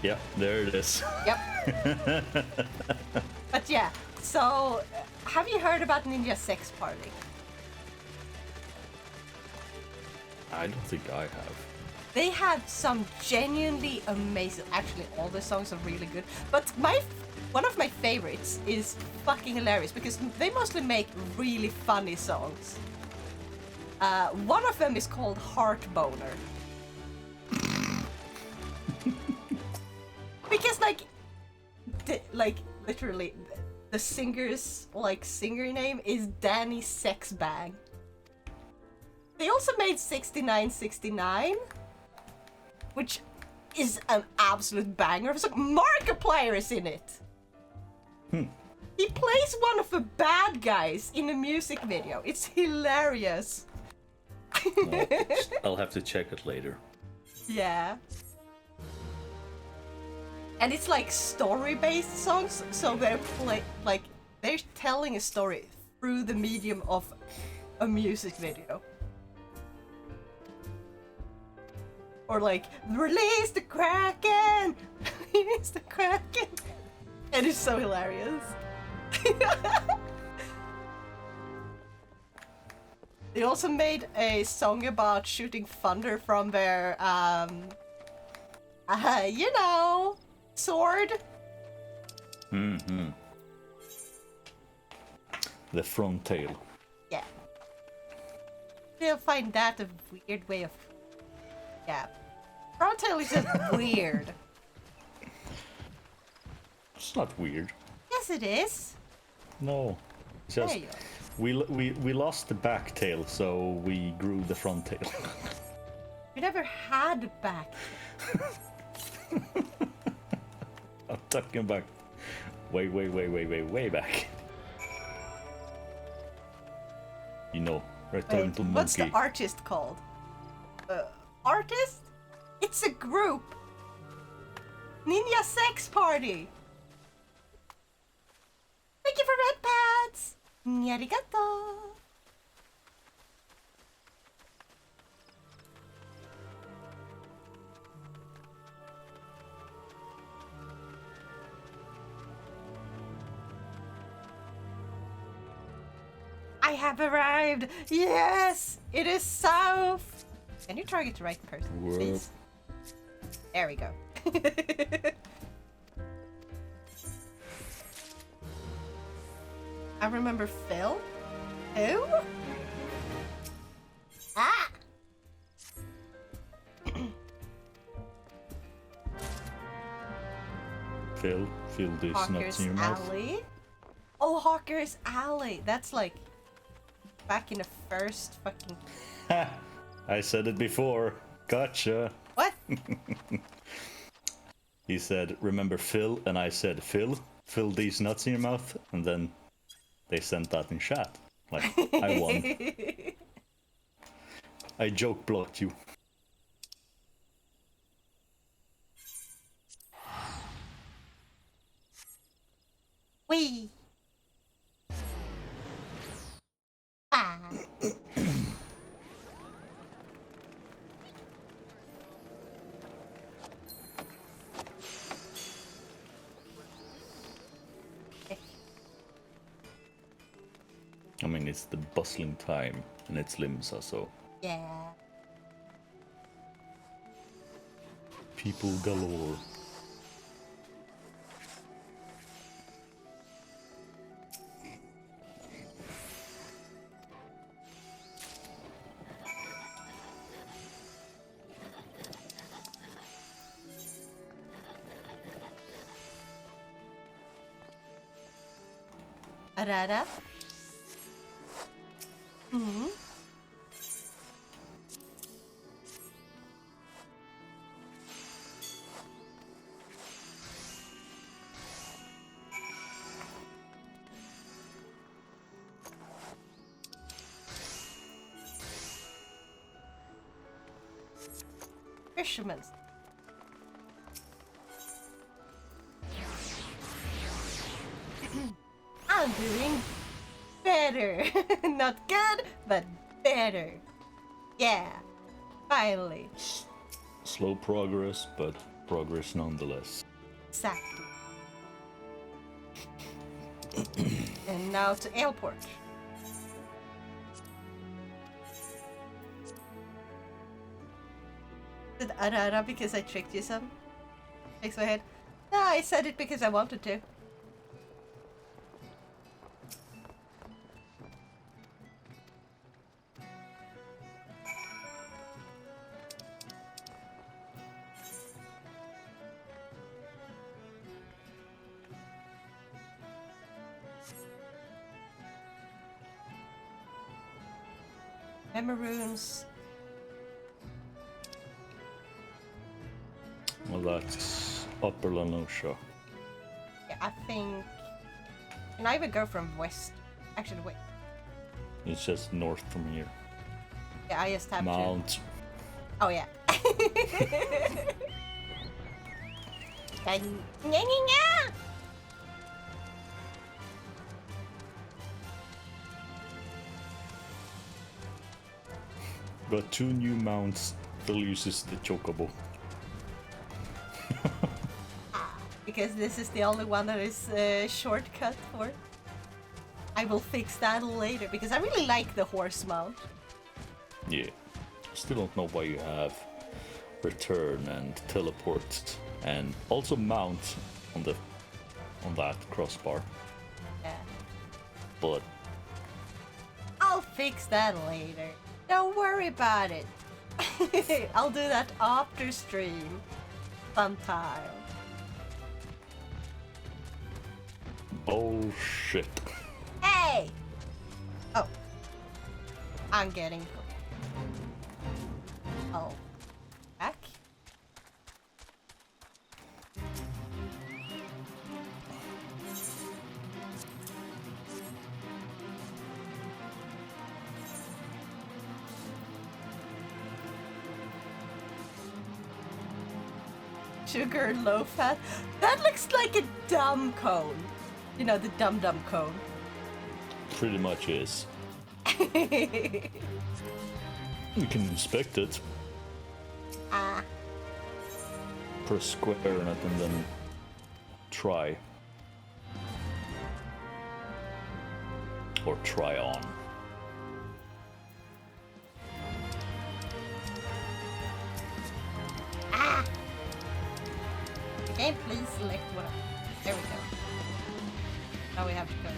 Yeah, there it is. Yep. But yeah, so have you heard about Ninja Sex Party? I don't think I have. They had some genuinely amazing. Actually, all the songs are really good. But one of my favorites is fucking hilarious because they mostly make really funny songs. One of them is called Heart Boner. Because literally, the singer's singer name is Danny Sexbag. They also made 6969, which is an absolute banger. So Markiplier is in it. He plays one of the bad guys in a music video. It's hilarious. No, I'll have to check it later. Yeah. And it's like story-based songs, so they're they're telling a story through the medium of a music video. Or like, release the Kraken! Release the Kraken! And it's so hilarious. They also made a song about shooting thunder from their, sword. Mm-hmm. The front tail. Yeah. They'll find that a weird way of... Yeah. Frontail is just weird. It's not weird. Yes, it is. No. It's just There you are. we lost the back tail, so we grew the front tail. You never had back. I'm talking about way back. You know, Return Wait, to what's Monkey. the artist called? Artist? It's a group. Ninja Sex Party. Thank you for red pads. Arigato. I have arrived. Yes, it is south. Can you target the right person, Whoa. please? There we go. I remember Phil. Who? Ah! Phil these nuts Hawker's in your mouth. Alley. Oh, Hawker's Alley. That's like back in the first fucking. Ha! I said it before. Gotcha. What? He said, remember Phil? And I said, Phil these nuts in your mouth? And then they sent that in chat. Like, I won. I joke blocked you. Wee. Ah. I mean, it's the bustling time, and it's Limsa, so Yeah. people galore. Arara. Hmm. Fisherman's. I'm doing better. Not good, but better. Yeah, finally. Slow progress, but progress nonetheless. Exactly. And now to airport. Did Arara because I tricked you some? Shakes my head. No, I said it because I wanted to. Memorunes. Well, that's Upper Lanosha. Yeah, I think. Can I even go from west? Actually, wait. It's just north from here. Yeah, I just have Mount. to. Oh yeah. Nya. Got 2 new mounts. Still uses the chocobo. Because this is the only one that is shortcut for. I will fix that later because I really like the horse mount. Yeah. Still don't know why you have return and teleport and also mount on that crossbar. Yeah. But I'll fix that later. Don't worry about it. I'll do that after stream sometime. bullshit. Hey! Oh. I'm getting... Oh. Back? Sugar low fat. That looks like a dumb cone. You know, the dum dum cone. Pretty much is. You can inspect it. Ah. Press square on it and then try. Or try on. Ah! Okay, please select what I... There we go. Now we have to go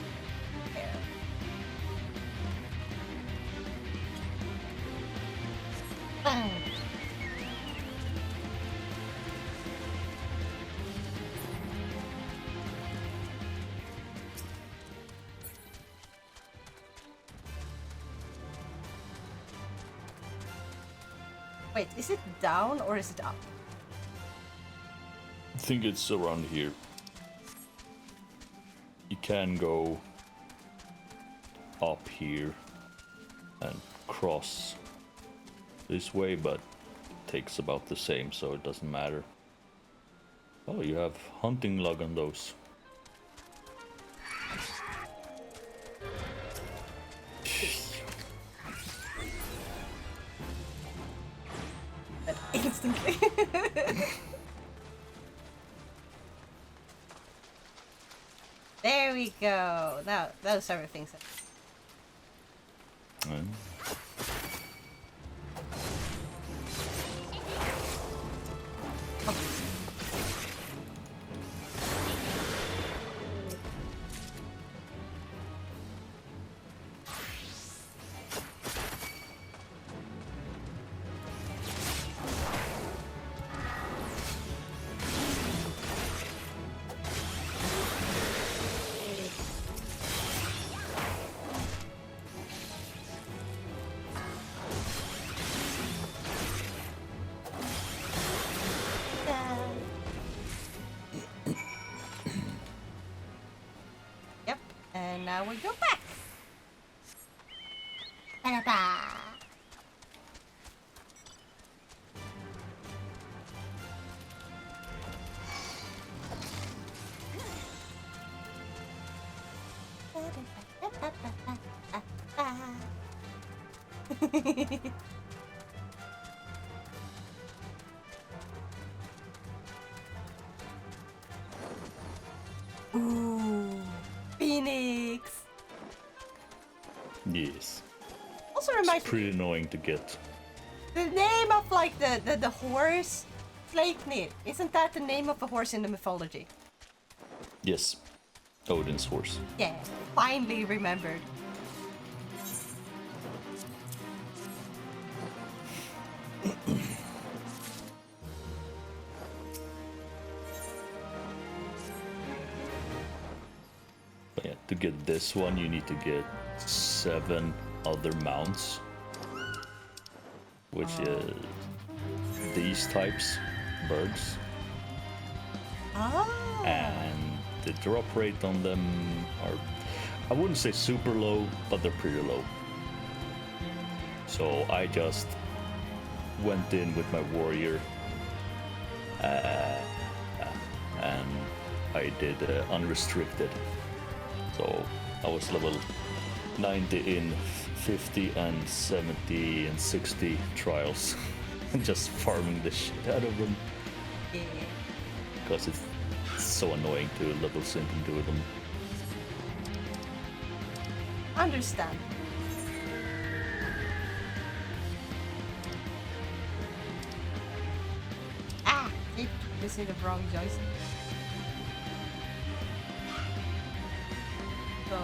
there. Bang! Wait, is it down or is it up? I think it's around here. You can go up here and cross this way, but it takes about the same, so it doesn't matter. Oh, you have hunting log on those. But instantly. There we go. Now, those are the things. Mm. now we go back. Ta-da-da. Ooh, Phoenix. Yes. Also It's reminds me pretty annoying to get. the name of like the horse, Sleipnir. Isn't that the name of a horse in the mythology? Yes. Odin's horse. Yeah, finally remembered. But yeah, to get this one, you need to get 7 other mounts, which is these types, birds, Oh. and the drop rate on them are, I wouldn't say super low, but they're pretty low. So I just went in with my warrior, and I did unrestricted. So I was level 90 in 50 and 70 and 60 trials, just farming the shit out of them. Yeah. Because it's so annoying to level sync into them. Understand. Ah, keep using the wrong joystick. So.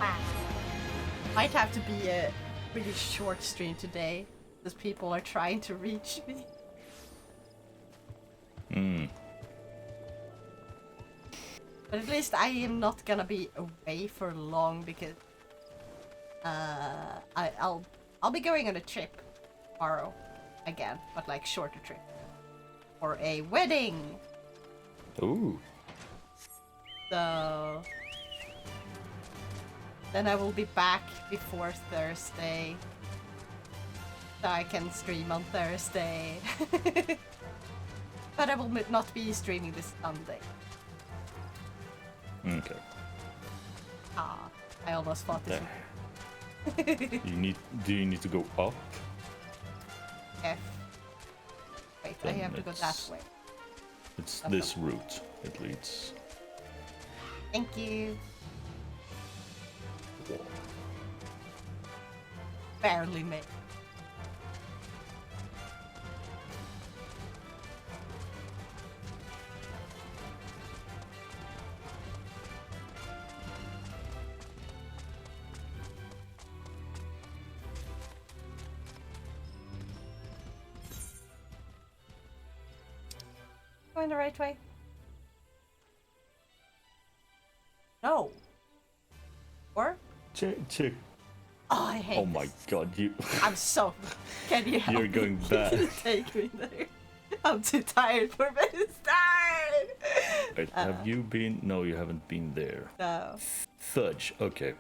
Ah. Might have to be a really short stream today, because people are trying to reach me. But at least I am not gonna be away for long because I'll be going on a trip tomorrow again, but like shorter trip for a wedding. Ooh. So then I will be back before Thursday, so I can stream on Thursday. But I will not be streaming this Sunday. Okay. Ah, I almost thought this. Do you need to go up? F. Wait, I Then have to go that it's- way. It's Okay. this route it leads. Thank you. Barely made. Going the right way? No. Or? Check. Oh, I hate Oh my this. god, you. I'm so. Can you help You're going me? bad. Take me there. I'm too tired for me to start. Wait, have you been? No, you haven't been there. No. Fudge. Okay.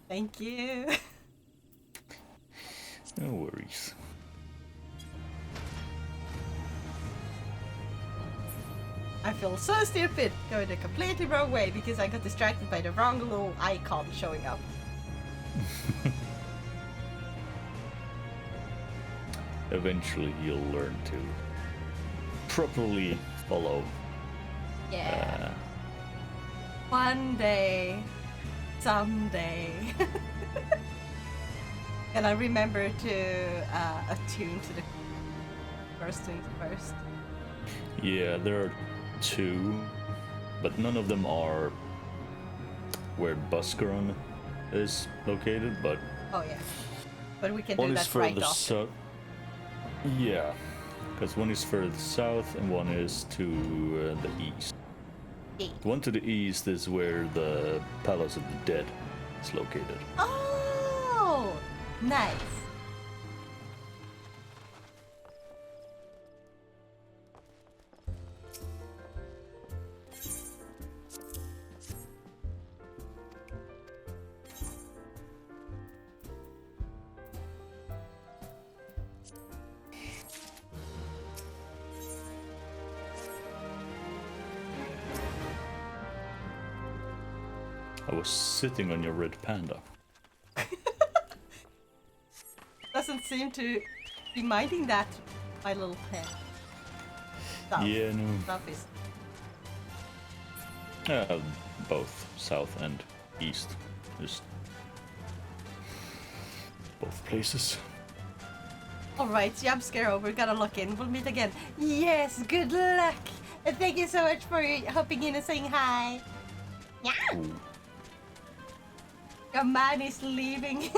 Thank you. No worries. I feel so stupid going the completely wrong way because I got distracted by the wrong little icon showing up. Eventually, you'll learn to properly follow. Yeah. One day. Someday. And I remember to attune to the first things first. Yeah, there are 2, but none of them are where Buscaron is located. But Oh yeah. But we can one do is that right further off. south. Yeah, because one is further south and one is to the east. The one to the east is where the Palace of the Dead is located. Oh Nice. I was sitting on your red panda. Doesn't seem to be minding that, my little pet. South. Yeah, no. Southeast. Both south and east. Just both places. Alright, jump scare over, gotta lock in. We'll meet again. Yes, good luck! And thank you so much for hopping in and saying hi. Yeah. Ooh. Your man is leaving.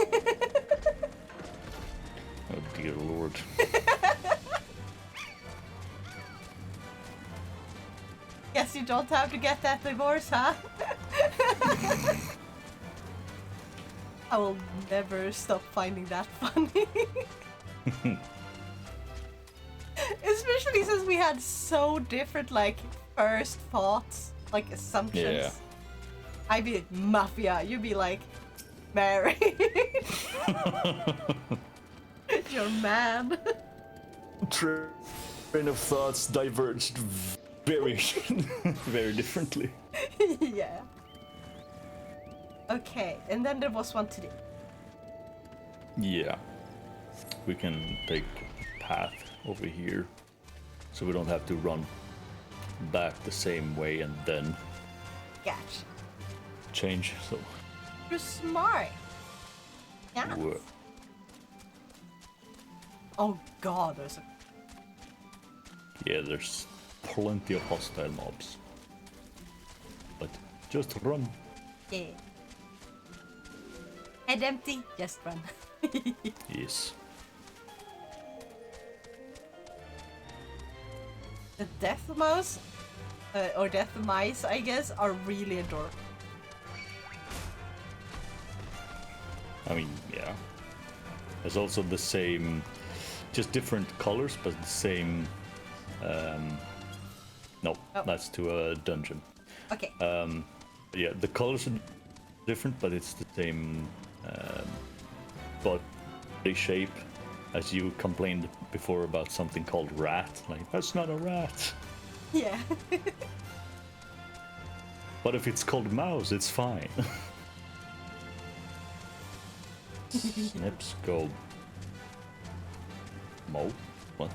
Oh dear lord. Guess you don't have to get that divorce, huh? I will never stop finding that funny. Especially since we had so different, like, first thoughts, like, assumptions. Yeah. I'd be like, mafia, you'd be like, married. Your man. Train of thoughts diverged very, very differently. Yeah. Okay, and then there was one to do. Yeah. We can take a path over here, so we don't have to run back the same way and then Gotcha. change. So. You're smart. Yeah. Whoa. Oh god, there's a... Yeah, there's plenty of hostile mobs. But just run. Yeah. Head empty, just run. Yes. The death mouse, or death mice, I guess, are really adorable. I mean, yeah. There's also the same, just different colors, but the same. No, Oh. that's to a dungeon. Okay. Yeah, the colors are different, but it's the same body shape. As you complained before about something called rat, like that's not a rat. Yeah. But if it's called mouse, it's fine. Snips go. Mo? What?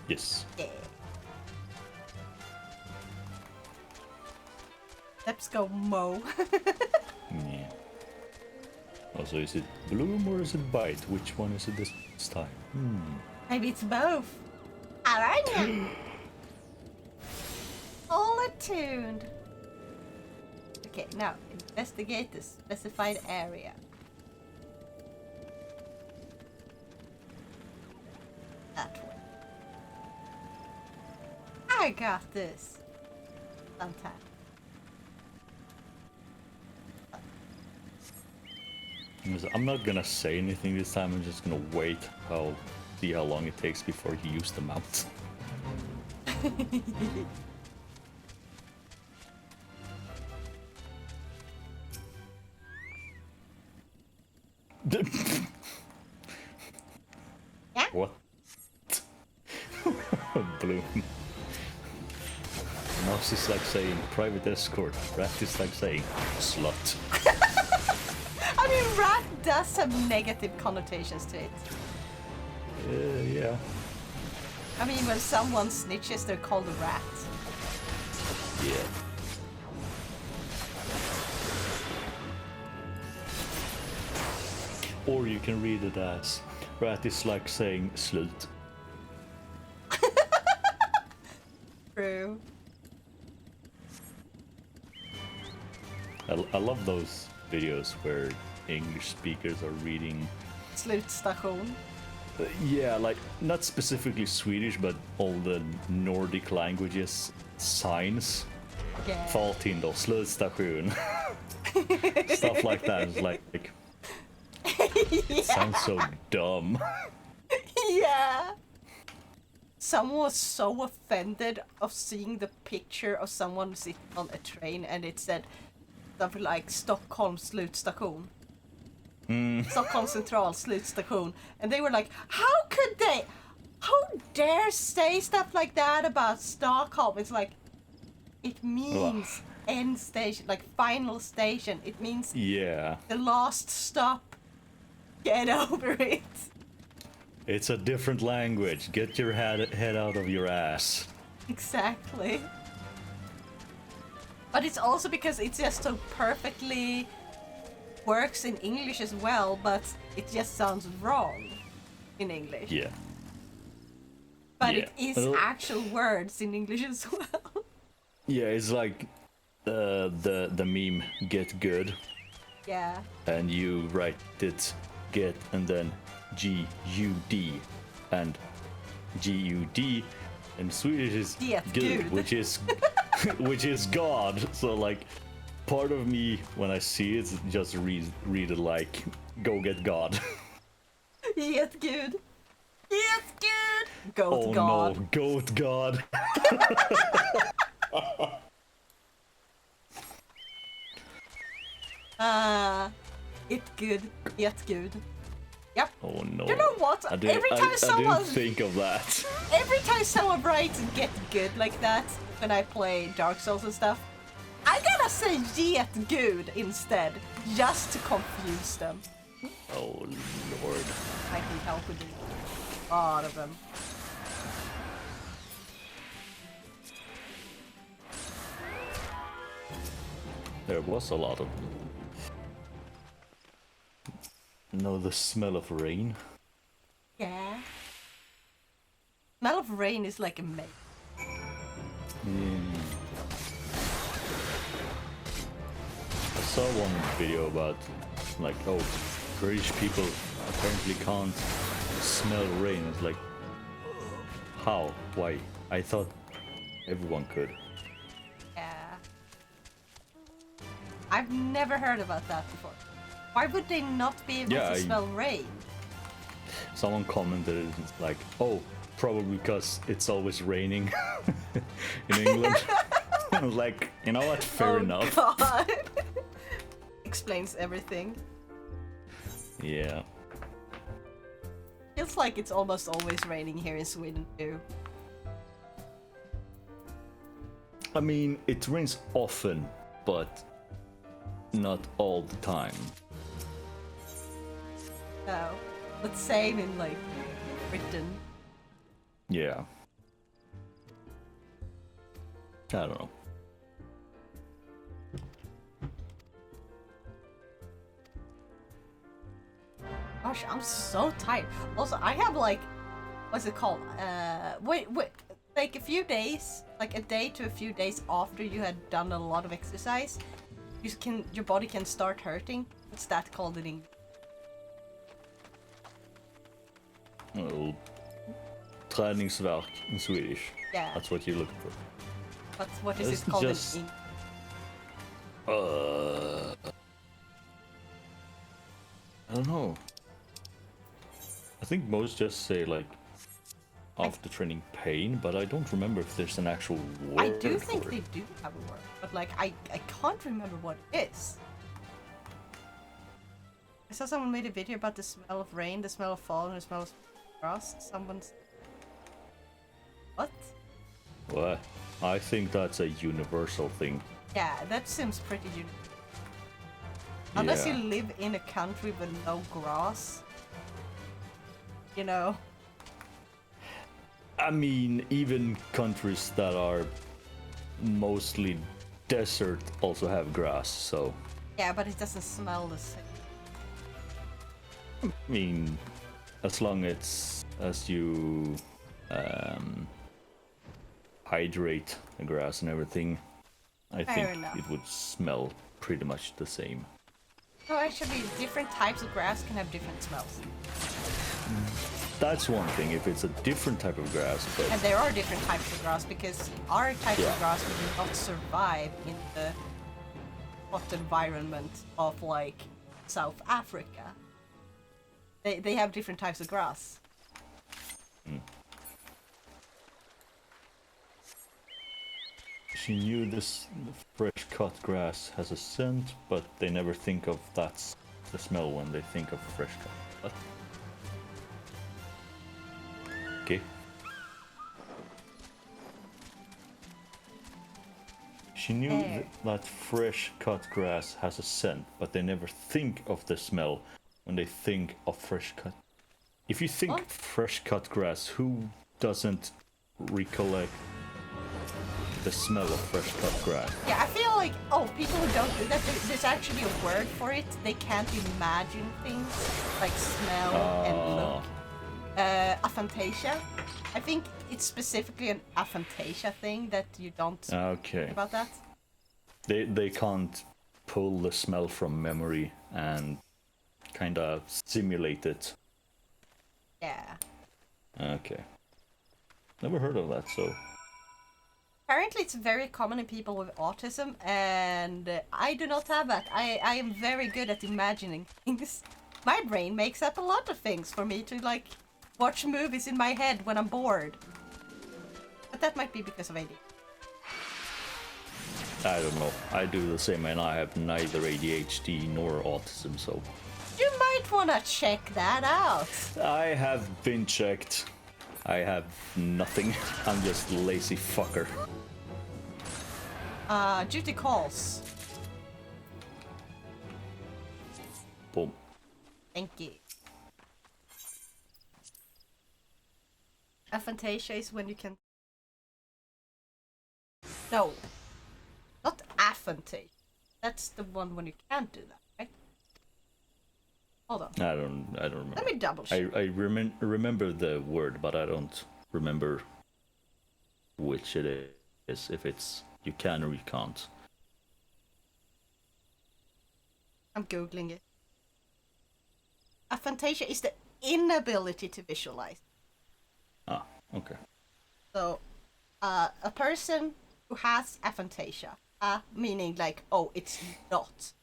Yes. Yeah. Let's go mow. Yeah. Also, is it bloom or is it bite? Which one is it this time? Maybe it's both. Alright. All attuned. Okay, now investigate the specified area. That way. I got this. Sometime. I'm not gonna say anything this time. I'm just gonna wait. I'll see how long it takes before you use the mount. Yeah? What? Bloom. Mouse is like saying private escort. Rat is like saying slut. I mean, rat does have negative connotations to it. Yeah. I mean, when someone snitches, they're called a rat. Yeah. Or you can read it as rat is like saying slut. True. I love those videos where English speakers are reading. Slutstation. Yeah, like not specifically Swedish, but all the Nordic languages signs. Yeah. Farthinder, slutstation. Stuff like that. It's like Yeah. sounds so dumb. Yeah. Someone was so offended of seeing the picture of someone sitting on a train and it said something like Stockholm slutstation. Stockholm Central slutstation. And they were like, how dare say stuff like that about Stockholm? It's like, it means end station, like final station. It means Yeah. the last stop. Get over it. It's a different language. Get your head out of your ass. Exactly. But it's also because it just so perfectly works in English as well, but it just sounds wrong in English. Yeah. But Yeah. it is Well- actual words in English as well. Yeah, it's like the meme "get good," Yeah. and you write it "get" and then G-U-D, and G-U-D in Swedish is Get good, good. which is God. So like, part of me when I see it just read it like "go get God." Get good. Get good. Goat Oh God. no, goat God. It good. Get good. Yep. Oh no. You know what? I didn't, Every I time someone didn't think of that. Every time someone writes get good like that when I play Dark Souls and stuff, I gotta say get good instead, just to confuse them. Oh lord. I can help with a lot of them. There was a lot of. No, the smell of rain. Yeah. Smell of rain is like amazing. I saw one video about like, oh, British people apparently can't smell rain. It's like, how? Why? I thought everyone could. Yeah. I've never heard about that before. Why would they not be able Yeah, to smell rain? Someone commented it's like, oh, probably because it's always raining in England. I was like, you know what? Fair enough. God. Explains everything. Yeah. Feels like it's almost always raining here in Sweden too. I mean, it rains often, but not all the time. No. But same in like Britain. Yeah. I don't know. Gosh, I'm so tired. Also, I have like, what's it called? Wait, like a few days, like a day to a few days after you had done a lot of exercise, your body can start hurting. What's that called in English? Well, träningsvärk in Swedish. Yeah. That's what you're looking for. But what is It's it called just- in English? I don't know. I think most just say like after training pain, but I don't remember if there's an actual word. I do think for they it. do have a word, but like I can't remember what it is. I saw someone made a video about the smell of rain, the smell of fall, and the smell of grass. Someone's what? Well, I think that's a universal thing. Yeah, that seems pretty unique. Unless you Yeah. live in a country with no grass, you know. I mean, even countries that are mostly desert also have grass, so Yeah, but it doesn't smell the same. I mean, as long as you hydrate the grass and everything, I Fair think enough. it would smell pretty much the same. No, actually, different types of grass can have different smells. that's one thing. If it's a different type of grass, but And there are different types of grass because our type Yeah. of grass will not survive in the hot environment of like South Africa. They have different types of grass. she knew this fresh cut grass has a scent, but they never think of that's the smell when they think of fresh cut. What? Okay. She knew that fresh cut grass has a scent, but they never think of the smell when they think of fresh cut. If you think What? fresh cut grass, who doesn't recollect the smell of fresh cut grass? Yeah, I feel like, people who don't do that, there's actually a word for it. They can't imagine things like smell and look. Aphantasia. I think it's specifically an aphantasia thing that you don't Okay. think about that. They can't pull the smell from memory and kind of simulate it. Yeah. Okay. Never heard of that, so... Apparently it's very common in people with autism, and I do not have that. I am very good at imagining things. My brain makes up a lot of things for me to, like, watch movies in my head when I'm bored. But that might be because of AD. I don't know. I do the same, and I have neither ADHD nor autism, so... You might wanna check that out. I have been checked. I have nothing. I'm just a lazy fucker. Duty calls. Boom. Thank you. Aphantasia is when you can... No. Not aphantasia. That's the one when you can't do that, right? Hold on. I don't remember. Let me double check. I remember the word, but I don't remember which it is. If it's you can or you can't. I'm googling it. Aphantasia is the inability to visualize. Ah, okay. So, a person who has aphantasia, meaning like, oh, it's not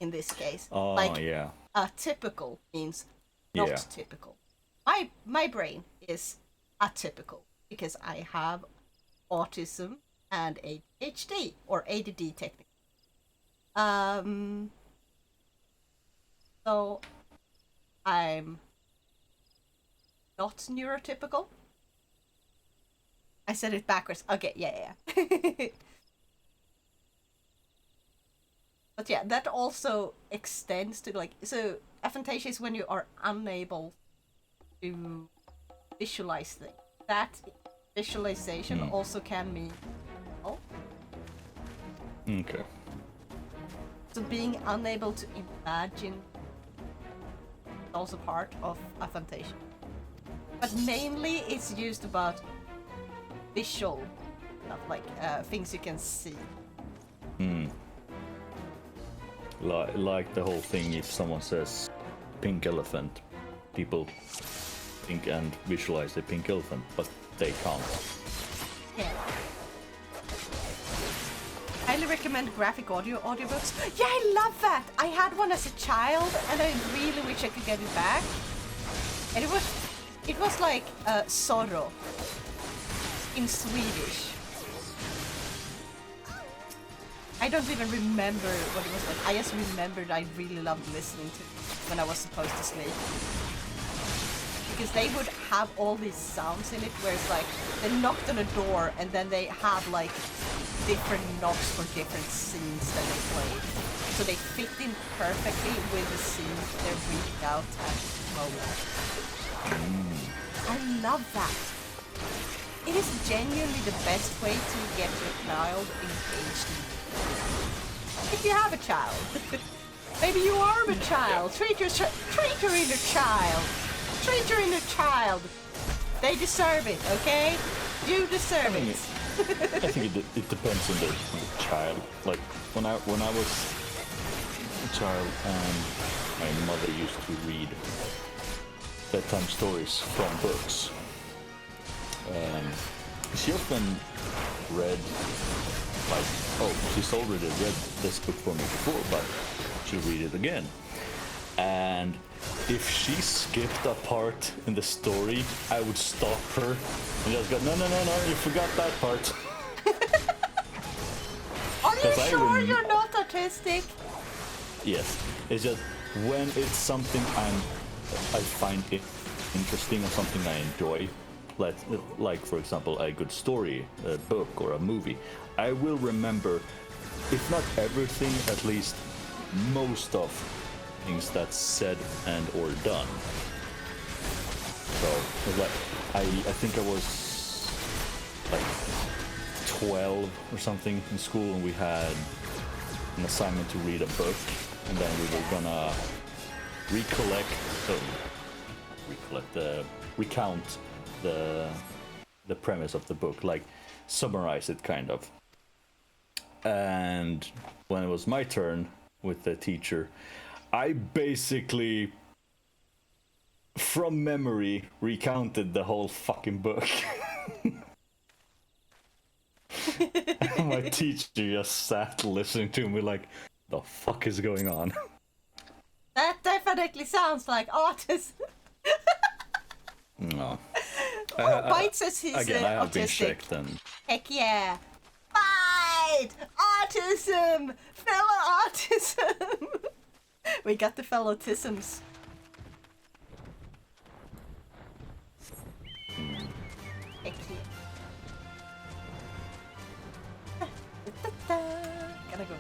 in this case. Oh, like, yeah. Atypical means not Yeah. typical. My brain is atypical because I have autism and ADHD or ADD technically. So I'm not neurotypical. I said it backwards. Okay, yeah. But yeah, that also extends to like, so aphantasia is when you are unable to visualize things. That visualization also can mean, oh, Okay. so being unable to imagine is also part of aphantasia. But mainly it's used about visual stuff, like things you can see. Like the whole thing, if someone says pink elephant, people think and visualize the pink elephant, but they can't. Yeah. Highly recommend graphic audiobooks. Yeah, I love that! I had one as a child and I really wish I could get it back. And it was like Zorro in Swedish. I don't even remember what it was like. I just remembered I really loved listening to it when I was supposed to sleep. Because they would have all these sounds in it where it's like they knocked on a door and then they have like different knocks for different scenes that they played. So they fit in perfectly with the scenes they're reading out at the moment. I love that. It is genuinely the best way to get your child engaged in. If you have a child, maybe you are a child. Treat your inner child. Treat your inner child. They deserve it, okay? You deserve it. I think it depends on the child. Like when I was a child, my mother used to read bedtime stories from books. She often read, like, oh, she's already read this book for me before, but she'll read it again. And if she skipped a part in the story, I would stop her and just go, no, you forgot that part. Are you sure you're not autistic? Yes, it's just when it's something I find it interesting or something I enjoy, like for example a good story, a book or a movie, I will remember, if not everything, at least most of things that's said and or done. So like I think I was like 12 or something in school, and we had an assignment to read a book, and then we were gonna recount the premise of the book, like summarize it kind of. And when it was my turn with the teacher, I basically from memory recounted the whole fucking book. My teacher just sat listening to me like, the fuck is going on? That definitely sounds like autism. No. Bite says he's Again, I have autistic. been checked and... Heck yeah. Bite! Autism! Fellow autism! We got the fellow autisms. Heck yeah. Gotta go.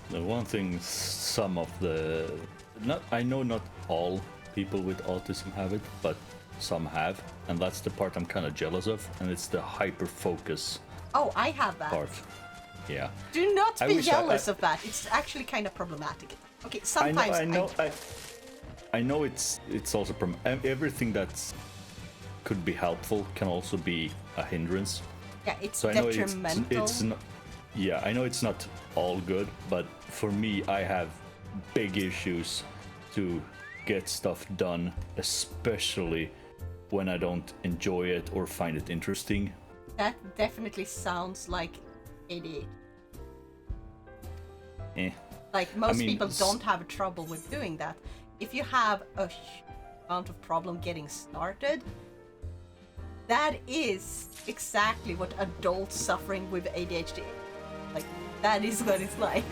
The one thing some of the... I know not all people with autism have it, but some have, and that's the part I'm kind of jealous of, and it's the hyper-focus Oh, I have that. part. Yeah. Do not I be wish jealous of that. It's actually kind of problematic. Okay, sometimes I know it's also everything that's could be helpful can also be a hindrance. yeah, it's So I know detrimental. it's not. Yeah, I know it's not all good, but for me, I have big issues to get stuff done, especially when I don't enjoy it or find it interesting. That definitely sounds like ADHD. Like most people don't have trouble with doing that. If you have a huge amount of problem getting started, that is exactly what adults suffering with ADHD. Like that is what it's like.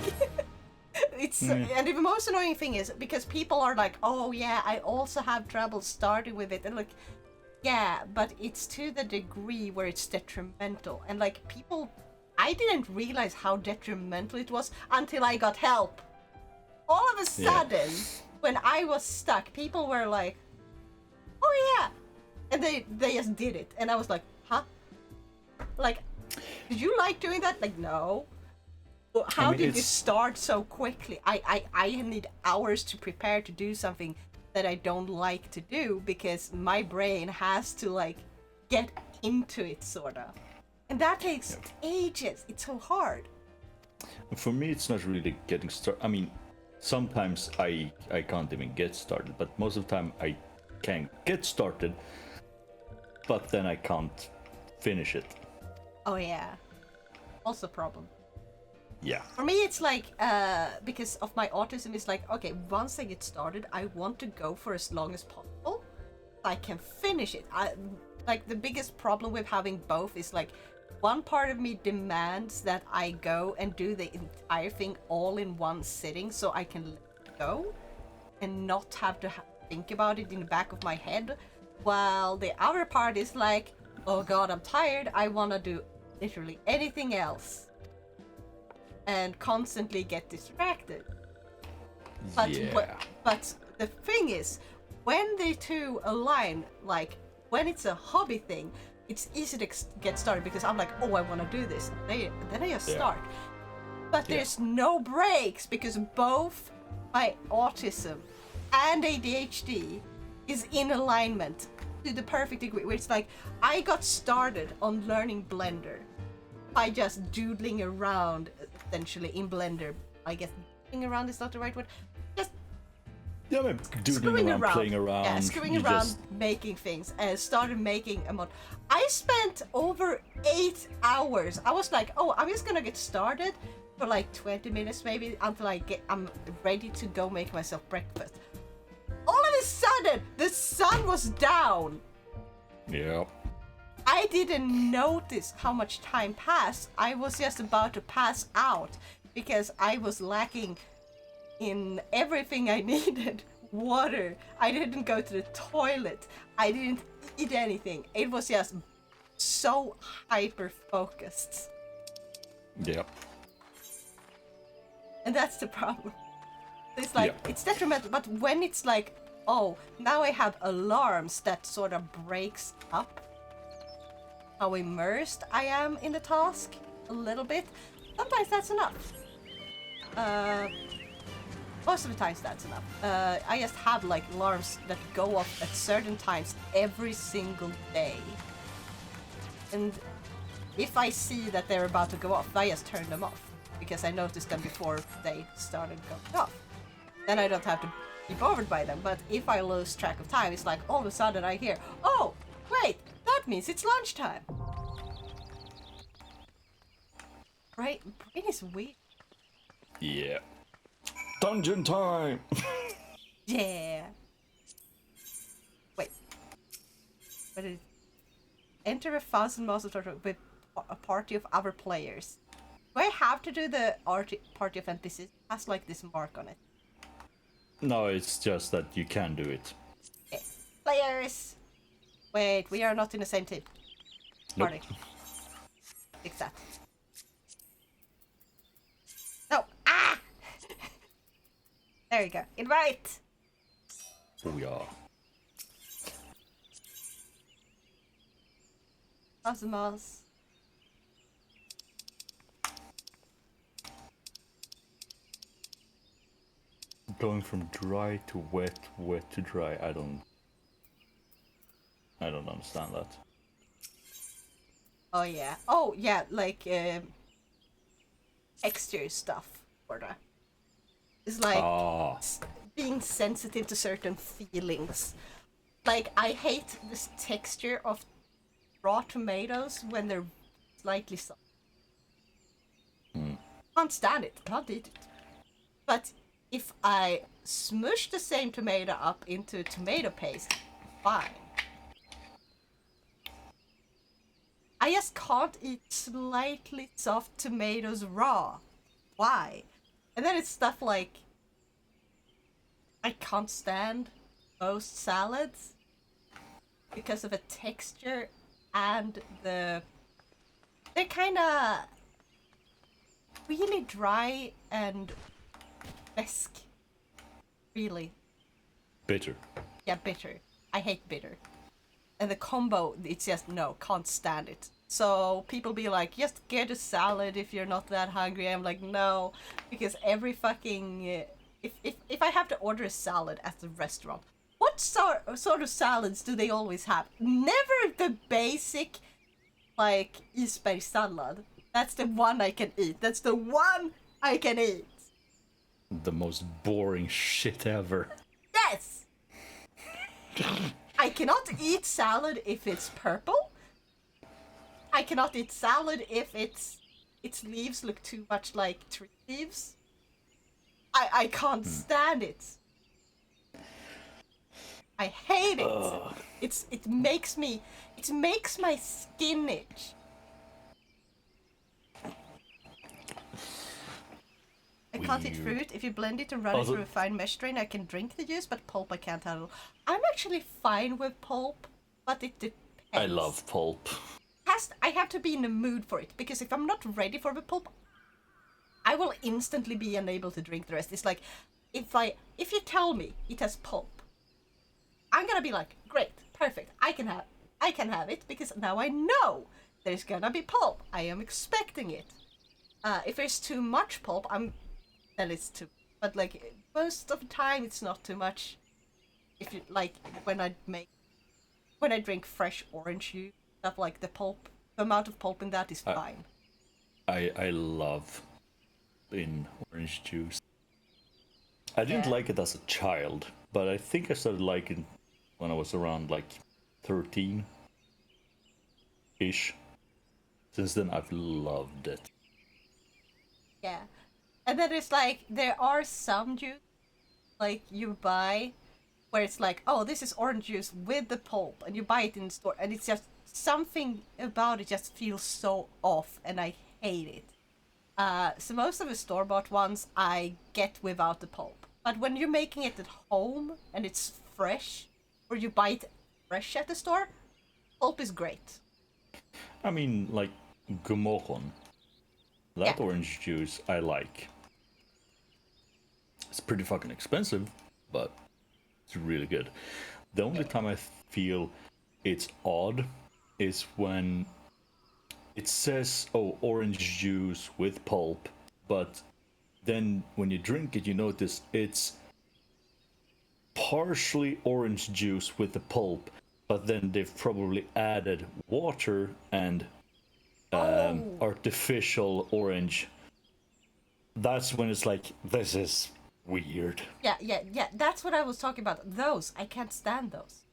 And the most annoying thing is because people are like, oh yeah, I also have trouble starting with it, and like, yeah, but it's to the degree where it's detrimental, and like people, I didn't realize how detrimental it was until I got help. All of a sudden, when I was stuck, people were like, oh yeah, and they just did it, and I was like, huh? Like, did you like doing that? Like, no. How did you start so quickly? I need hours to prepare to do something that I don't like to do because my brain has to like get into it sorta. And that takes ages. It's so hard. For me, it's not really getting started. I mean, sometimes I can't even get started, but most of the time I can get started, but then I can't finish it. Oh yeah. Also problem. Yeah. For me, it's like, because of my autism, it's like, okay, once I get started, I want to go for as long as possible. I can finish it. Like, the biggest problem with having both is like, one part of me demands that I go and do the entire thing all in one sitting so I can let it go and not have to think about it in the back of my head. While the other part is like, oh god, I'm tired. I want to do literally anything else. And constantly get distracted. But the thing is, when the two align, like when it's a hobby thing, it's easy to get started because I'm like, oh, I want to do this. And then I just start. But there's no breaks because both my autism and ADHD is in alignment to the perfect degree. Where it's like, I got started on learning Blender by just doodling around essentially in Blender. I guess doodling around is not the right word. Just Yeah, I mean, doodling around, playing around. Yeah, screwing you around, just... making things, and started making a mod. I spent over 8 hours. I was like, oh, I'm just gonna get started for like 20 minutes maybe until I'm ready to go make myself breakfast. All of a sudden, the sun was down. Yeah. I didn't notice how much time passed. I was just about to pass out because I was lacking in everything I needed. Water. I didn't go to the toilet. I didn't eat anything. It was just so hyper focused. Yep. And that's the problem. It's like, Yeah. it's detrimental, but when it's like, oh, now I have alarms that sort of breaks up how immersed I am in the task a little bit, sometimes that's enough. Most of the times that's enough. I just have like alarms that go off at certain times every single day. And if I see that they're about to go off, I just turn them off. Because I noticed them before they started going off. Then I don't have to be bothered by them. But if I lose track of time, it's like all of a sudden I hear, oh, wait, that means it's lunchtime. Brain is weird. Yeah. Dungeon time! Yeah. Wait. What is... Enter a 1,000 monster total with a party of other players. Do I have to do the party of NPCs? It has like this mark on it. No, it's just that you can do it. Okay. Players! Wait, we are not in the same team. Nope. Party. Fix that. No! Ah! There you go. Invite! Oh yeah. Cosmos. Going from dry to wet, wet to dry. I don't understand that. Oh yeah. Oh yeah, like texture stuff for that. It's like being sensitive to certain feelings. Like I hate this texture of raw tomatoes when they're slightly soft. Can't stand it. Can't eat it. But if I smush the same tomato up into tomato paste, fine. I just can't eat slightly soft tomatoes raw. Why? And then it's stuff like I can't stand most salads because of the texture and they're kind of really dry and esque. Really. Bitter. Yeah, bitter. I hate bitter. And the combo, it's just, no, can't stand it. So people be like, just get a salad if you're not that hungry. I'm like, no, because every fucking... if I have to order a salad at the restaurant, what sort of salads do they always have? Never the basic, like, isberg salad. That's the one I can eat. That's the one I can eat. The most boring shit ever. Yes! I cannot eat salad if it's purple. I cannot eat salad if its leaves look too much like tree leaves. I can't stand it. I hate it. It makes my skin itch. I can't eat fruit. If you blend it and run it through a fine mesh strain, I can drink the juice, but pulp I can't handle. I'm actually fine with pulp, but it depends. I love pulp. I have to be in the mood for it, because if I'm not ready for the pulp, I will instantly be unable to drink the rest. It's like, if you tell me it has pulp, I'm gonna be like, great, perfect, I can have it, because now I know there's gonna be pulp. I am expecting it. If there's too much pulp, then it's too, but like, most of the time it's not too much. If you, like, when I drink fresh orange juice, stuff like the amount of pulp in that is fine. I love in orange juice. I didn't like it as a child, but I think I started liking when I was around like 13 ish. Since then, I've loved it. Yeah. And then it's like, there are some juice, like, you buy, where it's like, oh, this is orange juice with the pulp, and you buy it in the store, and it's just, something about it just feels so off, and I hate it. So most of the store-bought ones I get without the pulp. But when you're making it at home, and it's fresh, or you buy it fresh at the store, pulp is great. I mean, like, Gumohon. That Yeah. orange juice I like. It's pretty fucking expensive, but it's really good. The only time I feel it's odd is when it says, oh, orange juice with pulp, but then when you drink it, you notice it's partially orange juice with the pulp, but then they've probably added water and artificial orange. That's when it's like, this is weird. Yeah. That's what I was talking about. Those, I can't stand those.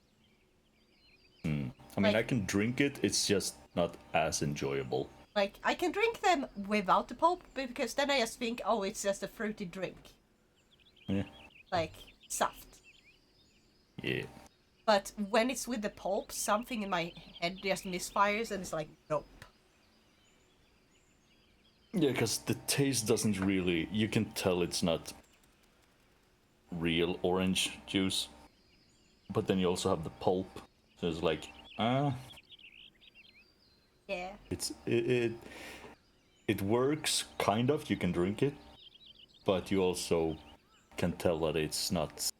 I mean, I can drink it, it's just not as enjoyable. Like, I can drink them without the pulp, because then I just think, oh, it's just a fruity drink. Yeah. Like, soft. Yeah. But when it's with the pulp, something in my head just misfires, and it's like, nope. Yeah, because the taste doesn't really... You can tell it's not real orange juice. But then you also have the pulp. So it's like, Yeah. It works, kind of. You can drink it. But you also can tell that it's not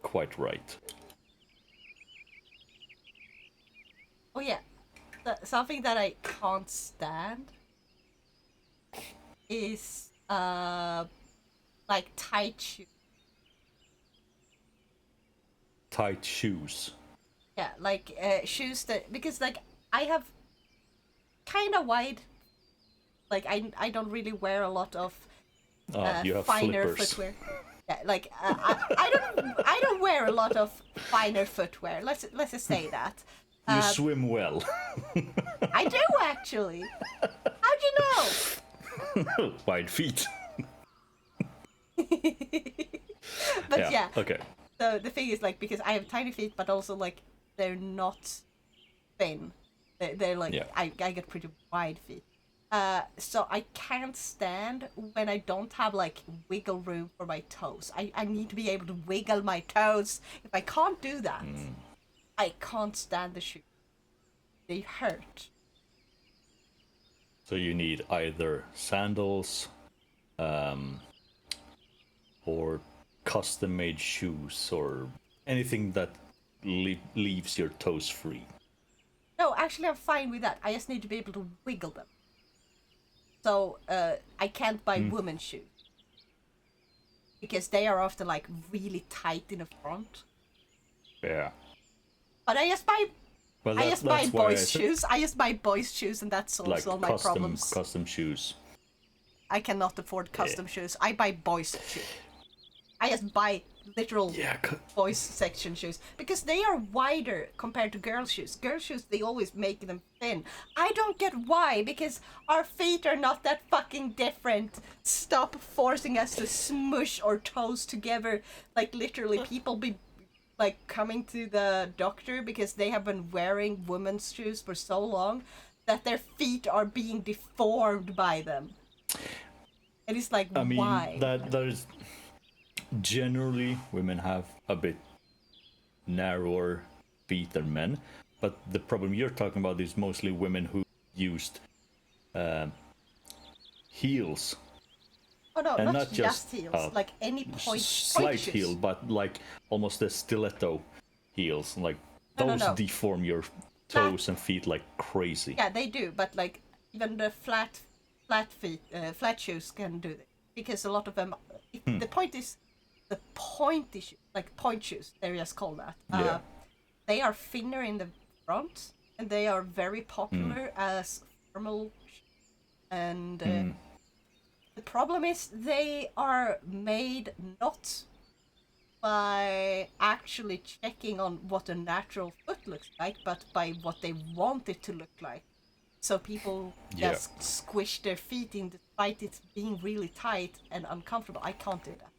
quite right. Oh yeah. Something that I can't stand is like tight shoes. Tight shoes. Yeah, like shoes that, because like I have kind of wide, like I don't really wear a lot of You have finer flippers. footwear. Yeah, like I don't wear a lot of finer footwear. Let's just say that. You swim well. I do actually. How'd you know? Wide feet. But yeah. Okay. So the thing is, like, because I have tiny feet, but also like they're not thin. They're like, Yeah. I get pretty wide feet. So I can't stand when I don't have like wiggle room for my toes. I need to be able to wiggle my toes. If I can't do that, I can't stand the shoe. They hurt. So you need either sandals, or custom-made shoes, or anything that leaves your toes free. No, actually, I'm fine with that. I just need to be able to wiggle them. So I can't buy women's shoes because they are often like really tight in the front. Yeah. But I just buy Well, I just buy that's why boys' shoes. I just buy boys' shoes, and that solves like all my problems. custom shoes. I cannot afford custom shoes. I buy boys' shoes. I just buy literal Yeah. boys section shoes because they are wider compared to girls' shoes. Girls' shoes, they always make them thin. I don't get why, because our feet are not that fucking different. Stop forcing us to smush our toes together. Like, literally, people be like coming to the doctor because they have been wearing women's shoes for so long that their feet are being deformed by them. And it's like, I mean, why? that is generally women have a bit narrower feet than men, but the problem you're talking about is mostly women who used heels. Oh no, and not just heels. Like any point Slight shoes. heel, but like almost the stiletto heels. Like those No. deform your toes and feet like crazy. Yeah, they do, but like even the flat feet, flat shoes can do it because a lot of them. The point is, the pointy shoes, like point shoes, they're just called that. Yeah. They are thinner in the front, and they are very popular as formal shoes. And the problem is they are made not by actually checking on what a natural foot looks like, but by what they want it to look like. So people just squish their feet in despite it being really tight and uncomfortable. I can't do that.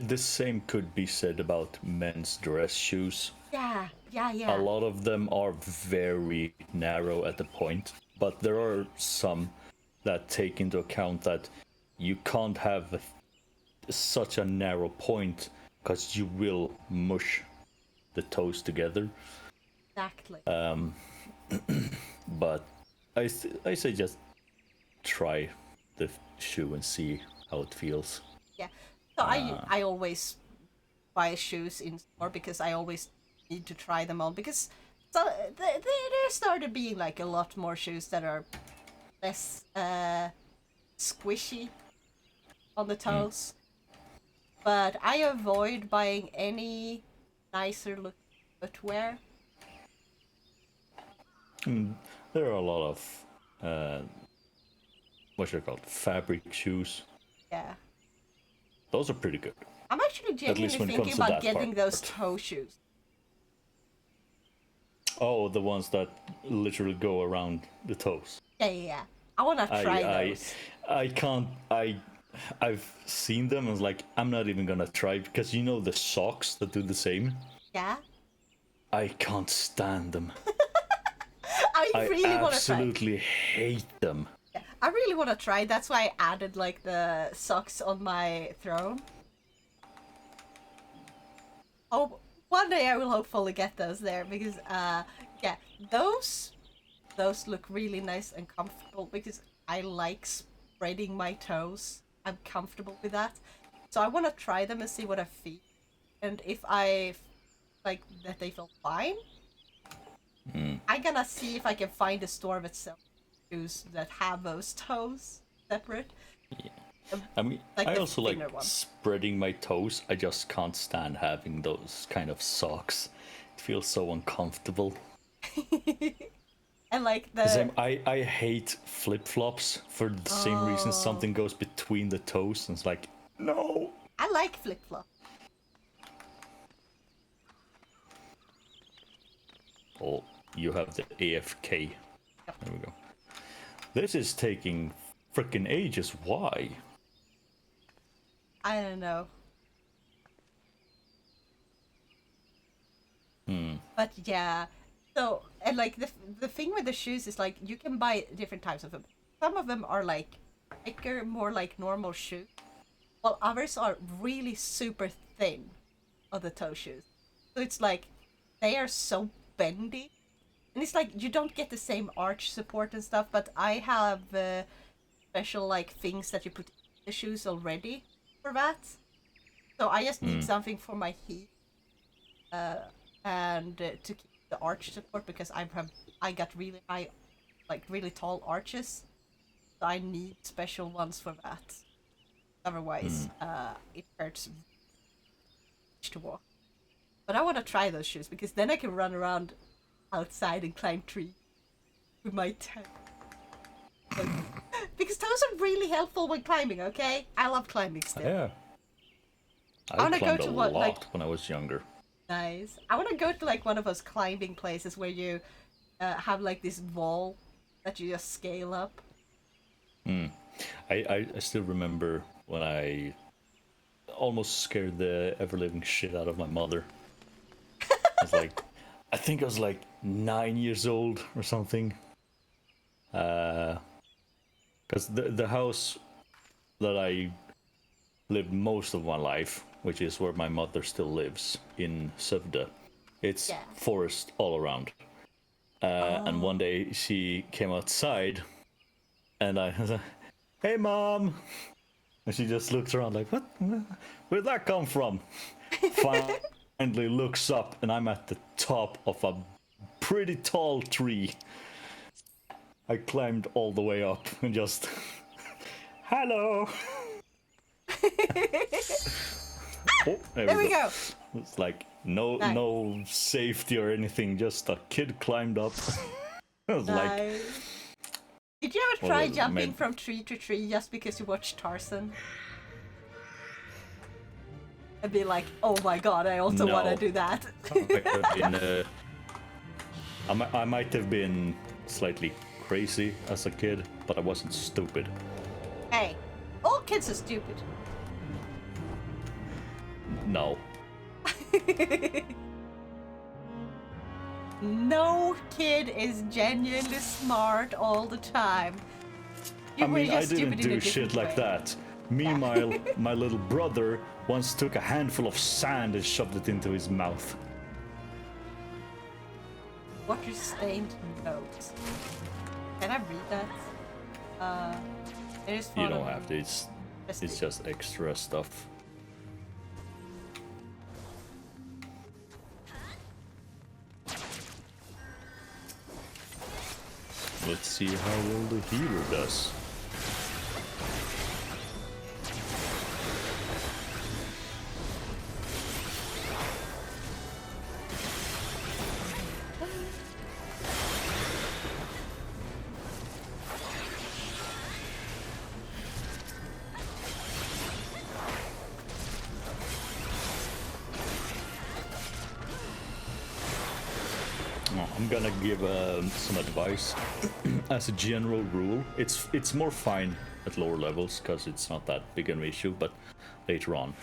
The same could be said about men's dress shoes. Yeah. A lot of them are very narrow at the point, but there are some that take into account that you can't have such a narrow point because you will mush the toes together. Exactly. But I say just try the shoe and see how it feels. Yeah. So I always buy shoes in store because I always need to try them on because so there started being like a lot more shoes that are less squishy on the toes. But I avoid buying any nicer looking footwear. There are a lot of what should I call it? Fabric shoes. Yeah. Those are pretty good. I'm actually genuinely thinking about getting those toe shoes. Oh, the ones that literally go around the toes. Yeah. I wanna try those. I can't. I've seen them and was like, I'm not even gonna try because you know the socks that do the same. Yeah. I can't stand them. I really want to try. I absolutely hate them. Yeah, I really want to try. That's why I added like the socks on my throne. Oh, one day I will hopefully get those there because yeah, those look really nice and comfortable because I like spreading my toes. I'm comfortable with that. So I want to try them and see what I feel. And if I like that they feel fine, I'm gonna see if I can find a store that sells shoes that have those toes separate. Yeah. I mean, like I also like one. spreading my toes. I just can't stand having those kind of socks. It feels so uncomfortable. And like the I hate flip-flops for the same reason. Something goes between the toes and it's like, no. I like flip-flop. Oh, you have the AFK. There we go. This is taking freaking ages. Why? I don't know. But yeah, so and like the thing with the shoes is like you can buy different types of them. Some of them are like thicker, more like normal shoes, while others are really super thin on the toe shoes. So it's like they are so bendy, and it's like you don't get the same arch support and stuff. But I have special like things that you put in the shoes already for that. So I just need something for my heel. And to keep the arch support because I got really high, like really tall arches, so I need special ones for that. Otherwise, it hurts to walk. But I want to try those shoes because then I can run around outside and climb trees with my toe. Because those are really helpful when climbing. Okay, I love climbing still. Yeah. I wanna climbed go to a what, lot like- when I was younger. Nice. I want to go to like one of those climbing places where you have like this wall that you just scale up. I still remember when I almost scared the ever-living shit out of my mother. I was like, I think I was like 9 years old or something. Because the house that I lived most of my life, which is where my mother still lives in XIV, it's forest all around. And one day she came outside, and I was like, "Hey, Mom!" And she just looks around like, "What? Where'd that come from?" Finally looks up, and I'm at the top of a pretty tall tree. I climbed all the way up and just, "Hello." Oh, There we go. It's like no Nice. no safety or anything, just a kid climbed up. I was like, Nice. Did you ever Well, try it jumping made- from tree to tree just because you watched Tarzan? and be like, oh my god, I also No. want to do that. I might have been slightly crazy as a kid, but I wasn't stupid. Hey, all kids are stupid. No. No kid is genuinely smart all the time. I mean, I didn't do shit like that. Meanwhile, my little brother once took a handful of sand and shoved it into his mouth. Water-stained notes. Can I read that? It is. You don't have to. It's just extra stuff. Let's see how well the healer does. I'm gonna give some advice. As a general rule, it's more fine at lower levels because it's not that big an issue, but later on,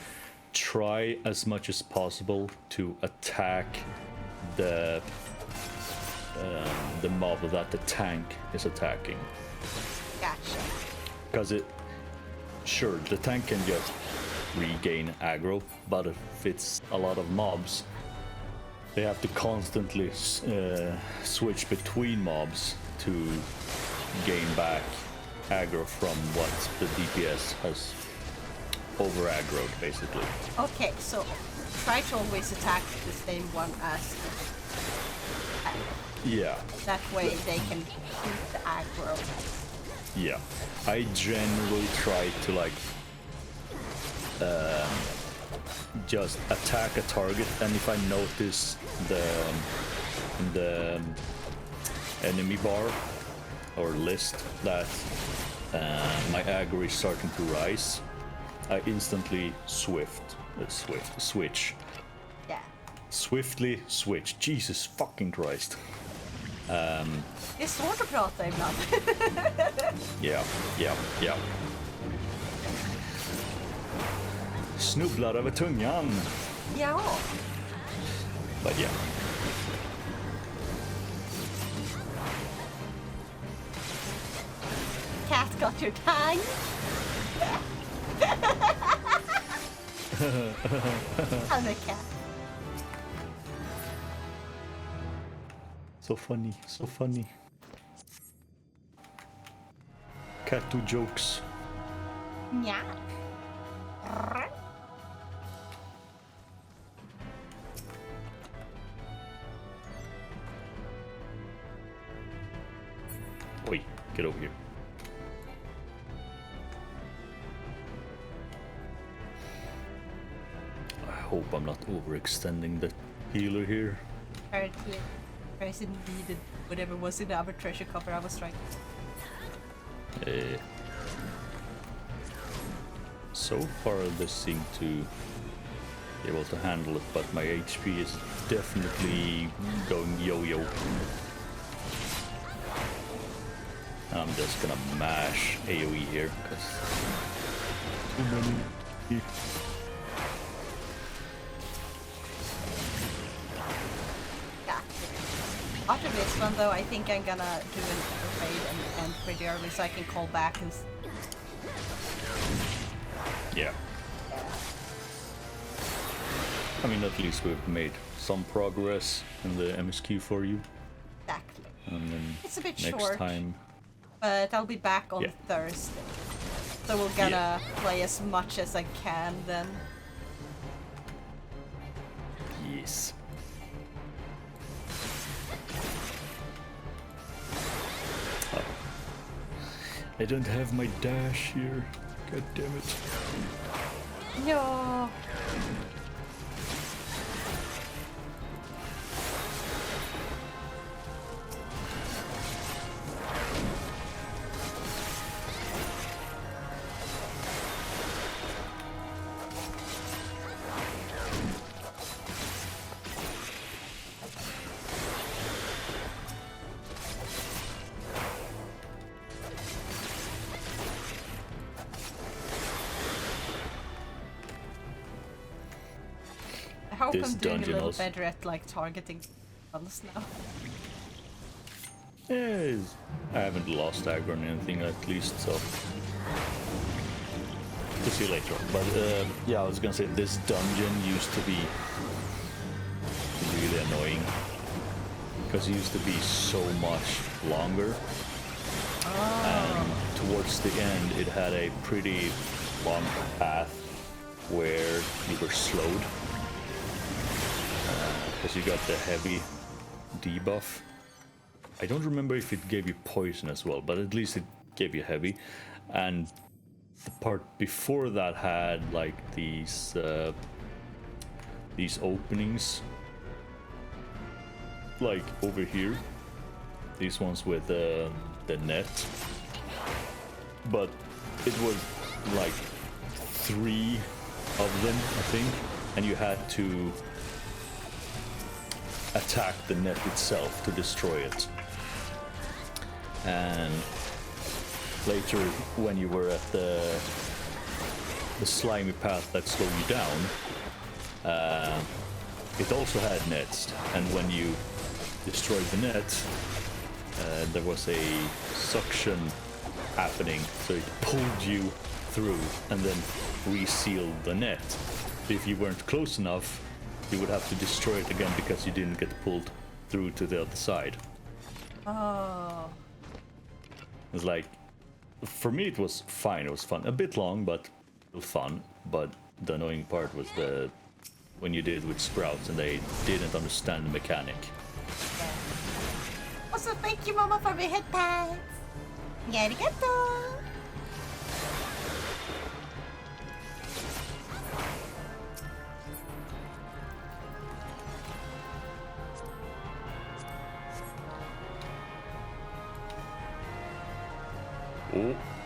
try as much as possible to attack the mob that the tank is attacking. Gotcha. Because sure, the tank can just regain aggro, but if it's a lot of mobs, they have to constantly switch between mobs to gain back aggro from what the DPS has over aggroed, basically. Okay, so try to always attack the same one as. Yeah. That way they can keep the aggro. Yeah. I generally try to like just attack a target, and if I notice the enemy bar or list that my aggro is starting to rise, I instantly switch. Yeah. Swiftly switch. Jesus fucking Christ. Det är svårt att prata ibland. Ja. Snubblar över tungan. Ja. But yeah. Cat got your tongue. I'm a cat. So funny. Cat do jokes. Yeah. Oi, get over here. I hope I'm not overextending the healer here. Apparently, President needed whatever was in the other treasure cover I was trying. So far they seem to be able to handle it, but my HP is definitely going yo-yo. I'm just gonna mash AoE here, because too many people. Yeah. After this one though, I think I'm gonna do an raid and end pretty early so I can call back and... Yeah. I mean, at least we've made some progress in the MSQ for you. Exactly. And then It's a bit next short. time... But I'll be back on Yeah. Thursday. So we're gonna play as much as I can then. Yes. Oh. I don't have my dash here. God damn it. No. hope this I'm doing a dungeon little also. better at like targeting ones now. Yeah, I haven't lost aggro or anything at least, so we'll see later on. But yeah, I was gonna say this dungeon used to be really annoying because it used to be so much longer, and towards the end it had a pretty long path where you were slowed because you got the heavy debuff. I don't remember if it gave you poison as well, but at least it gave you heavy. And the part before that had like these openings, like over here. These ones with the net, but it was like 3 of them, I think, and you had to attack the net itself to destroy it. And later, when you were at the slimy path that slowed you down, it also had nets, and when you destroyed the net, there was a suction happening, so it pulled you through and then resealed the net. If you weren't close enough, you would have to destroy it again because you didn't get pulled through to the other side. Oh. It's like, for me it was fine, it was fun. A bit long, but still fun. But the annoying part was when you did it with sprouts and they didn't understand the mechanic. Also, thank you, Mama, for my head pads. Arigato.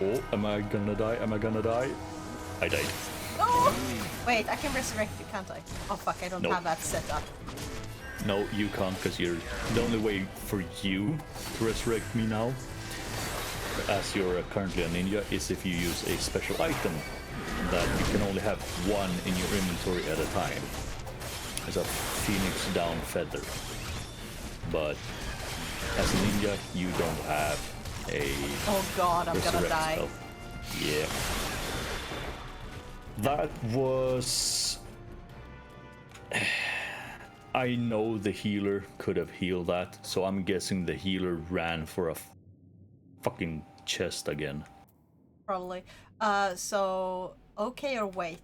Oh, am I gonna die? Am I gonna die? I died. Oh! Wait, I can resurrect you, can't I? Oh fuck, I don't Nope. have that set up. No, you can't, because you're the only way for you to resurrect me now, as you're currently a ninja, is if you use a special item that you can only have one in your inventory at a time. It's a phoenix down feather. But as a ninja, you don't have a Oh god, I'm gonna resurrect die. spell. Yeah. That was... I know the healer could have healed that, so I'm guessing the healer ran for a fucking chest again. Probably. So okay or wait?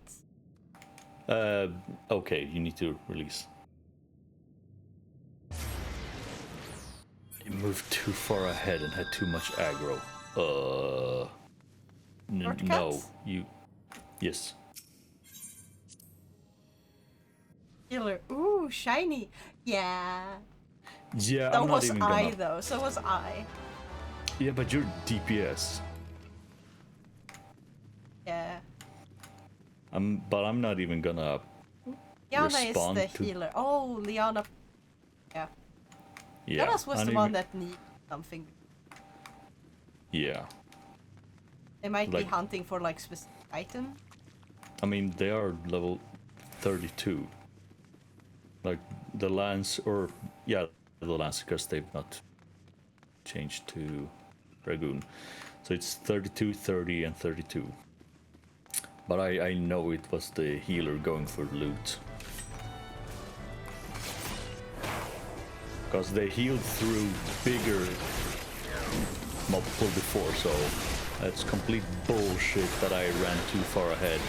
Okay, you need to release. You moved too far ahead and had too much aggro. No, Shortcuts? you... Yes. Healer. Ooh, shiny. Yeah. Yeah, So I'm not was even I gonna... though. So was I. Yeah, but you're DPS. Yeah. But I'm not even gonna Liana is respond the to... healer. Oh, Liana. Yeah. Yeah, Liana's was I'm the even- one that needed something. Yeah. They might be Like- hunting for like specific item. I mean, they are level 32. Like, the lance, or... Yeah, the lance, because they've not changed to Dragoon. So it's 32, 30, and 32. But I know it was the healer going for loot. Because they healed through bigger multiple before, so that's complete bullshit that I ran too far ahead.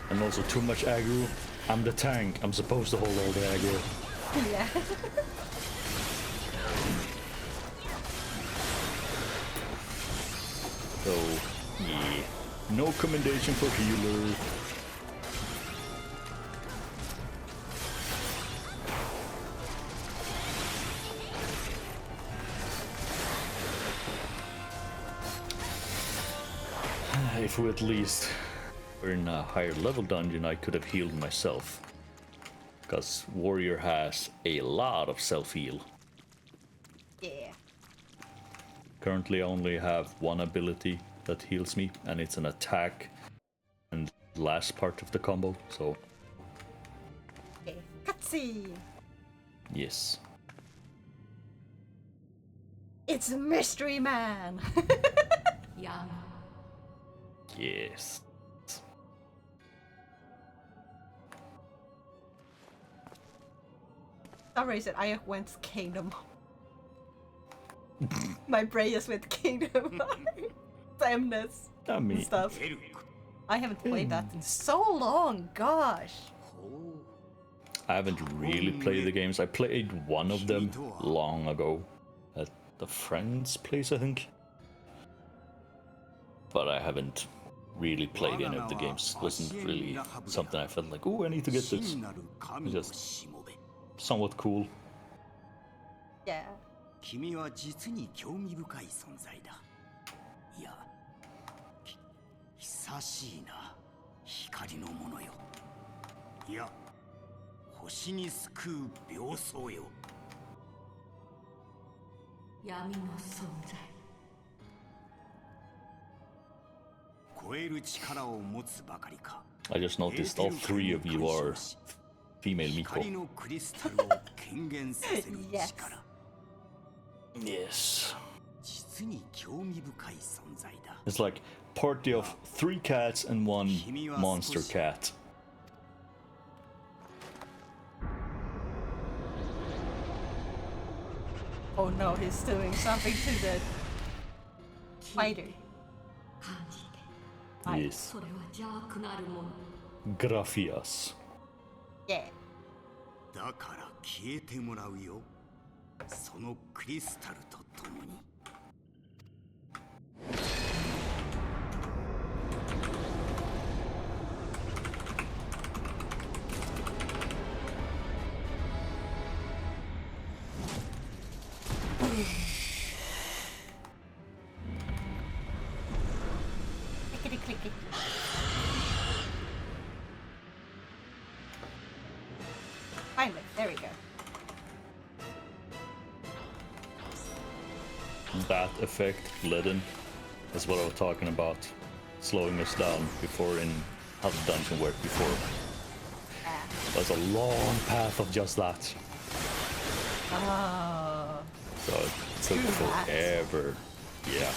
And also too much aggro. I'm the tank, I'm supposed to hold all the aggro. Yeah. So, yeah. No commendation for healer. If we at least were in a higher level dungeon, I could have healed myself. Because warrior has a lot of self-heal. Yeah. Currently I only have one ability that heals me, and it's an attack and last part of the combo, so see. Yes. It's Mystery Man. Young. Yes. For some reason, I went Kingdom. My brain is with Kingdom. Sameness I and mean, stuff. I haven't played that in so long. Gosh. I haven't really played the games. I played one of them long ago at the friend's place, I think. But I haven't really played any of the games. It wasn't really something I felt like, oh, I need to get this. It's just somewhat cool. Yeah. 君は実に興味深い存在だ。いや、久しいな、光のものよ。いや、星に救う病巣よ。闇の存在。超える力を持つばかりか。 I just noticed all three of you are female 光 Miko. のクリスタルを権限させる力。 Yes. 実に興味深い存在だ。 It's like party of 3 cats and 1 monster cat. Oh no, he's doing something to the fighter. 感じて。 Yes. それは邪悪なるもの。 Gracias. Yeah. だから消えてもらうよ。そのクリスタルと共に。 Clickety clicky. Finally, there we go. That effect, Leaden, is what I was talking about. Slowing us down before in how the dungeon worked before. There's a long path of just that. Oh. So it took True that. forever. Yeah.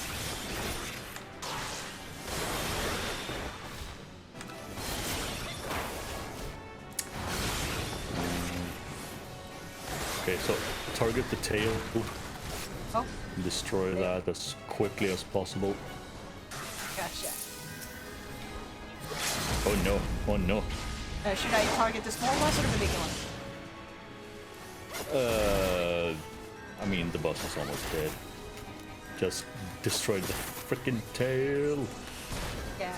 Okay, so target the tail. Oh, Destroy that as quickly as possible. gotcha. Oh no, oh no. Should I target the small ones or the big ones? I mean, the boss is almost dead. Just destroy the freaking tail. Yeah,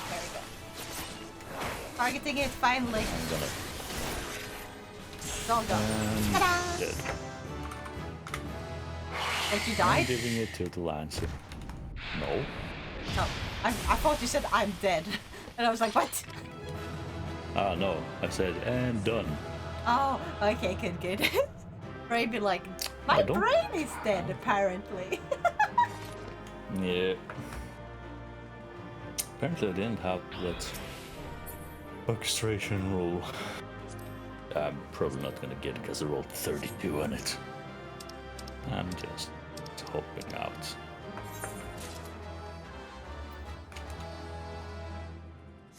there we go. Targeting it finally. I'm gonna. It's all done. Ta-da! Dead. But you I'm died? giving it to the Lancer. No. No. I thought you said I'm dead. And I was like, what? Ah, no. I said, and done. Oh, okay, good. Brain be like, my I don't- brain is dead, apparently. Yeah. Apparently I didn't have that orchestration rule. I'm probably not gonna get it because I rolled 32 on it. I'm just hoping out.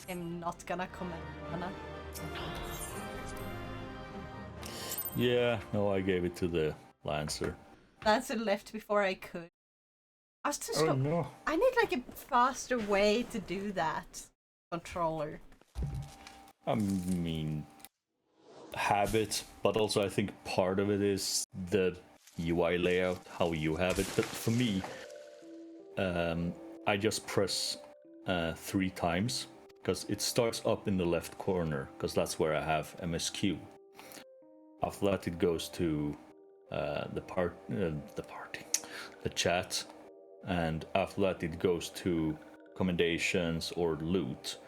I'm not gonna comment on it. Yeah, no, I gave it to the Lancer. Lancer left before I could. I was too slow. no. I need like a faster way to do that. Controller. I mean, habit, but also I think part of it is the UI layout, how you have it. But for me, I just press 3 times because it starts up in the left corner because that's where I have MSQ. After that, it goes to the chat, and after that, it goes to commendations or loot.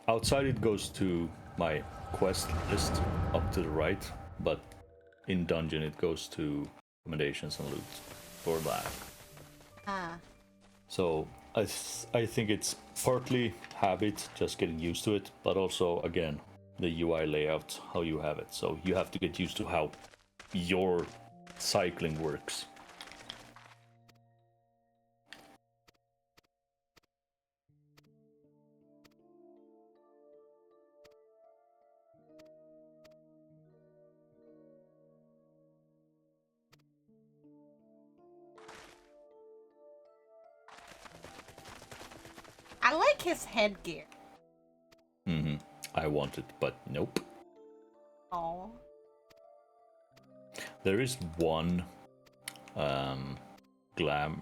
Outside it goes to my quest list up to the right, but in dungeon it goes to recommendations and loot for that. Ah. So I think it's partly habit, just getting used to it, but also again the UI layout, how you have it. So you have to get used to how your cycling works. I like his headgear. I want it, but nope. Oh. There is one glam,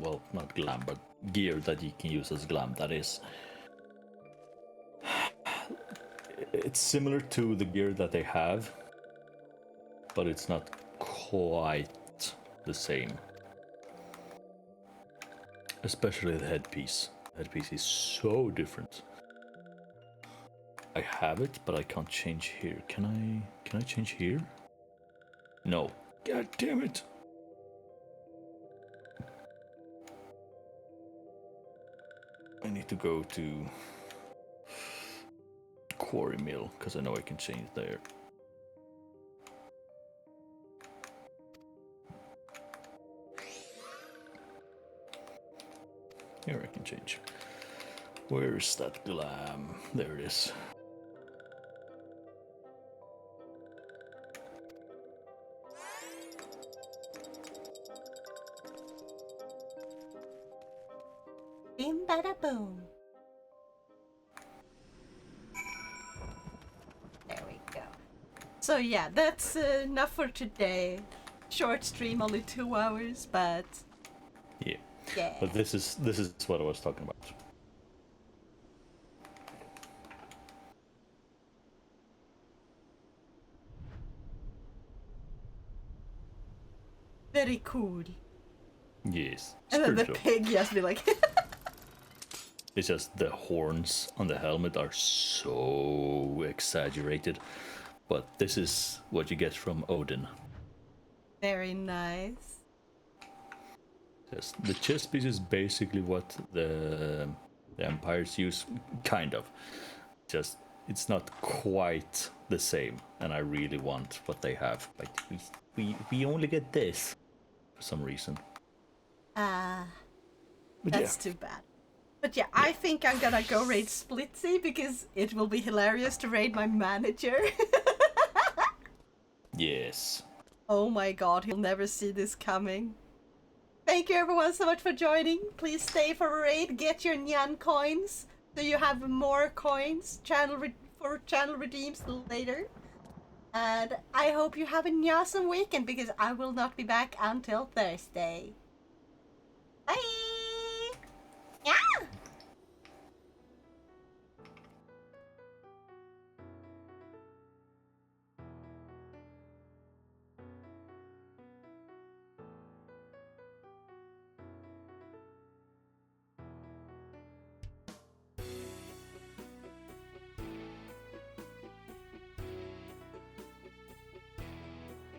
well, not glam, but gear that you can use as glam. That is, it's similar to the gear that they have, but it's not quite the same. Especially the headpiece. The headpiece is so different. I have it, but I can't change here. Can I change here? No. God damn it. I need to go to Quarry Mill, because I know I can change there. Here I can change. Where's that glam? There it is. Bim bada boom. There we go. So yeah, that's enough for today. Short stream, only 2 hours, but Yeah. yeah. But this is what I was talking about. Very cool. Yes. And then the Spiritual. pig just be like It's just the horns on the helmet are so exaggerated. But this is what you get from Odin. very nice. Yes, the chest piece is basically what the empires use, kind of. Just it's not quite the same, and I really want what they have. Like we only get this for some reason. Ah, But that's yeah, too bad. But yeah, I think I'm gonna go raid Splitsy because it will be hilarious to raid my manager. yes. Oh my god, he'll never see this coming. Thank you everyone so much for joining. Please stay for a raid, get your Nyan coins so you have more coins for channel redeems later. And I hope you have an awesome weekend because I will not be back until Thursday.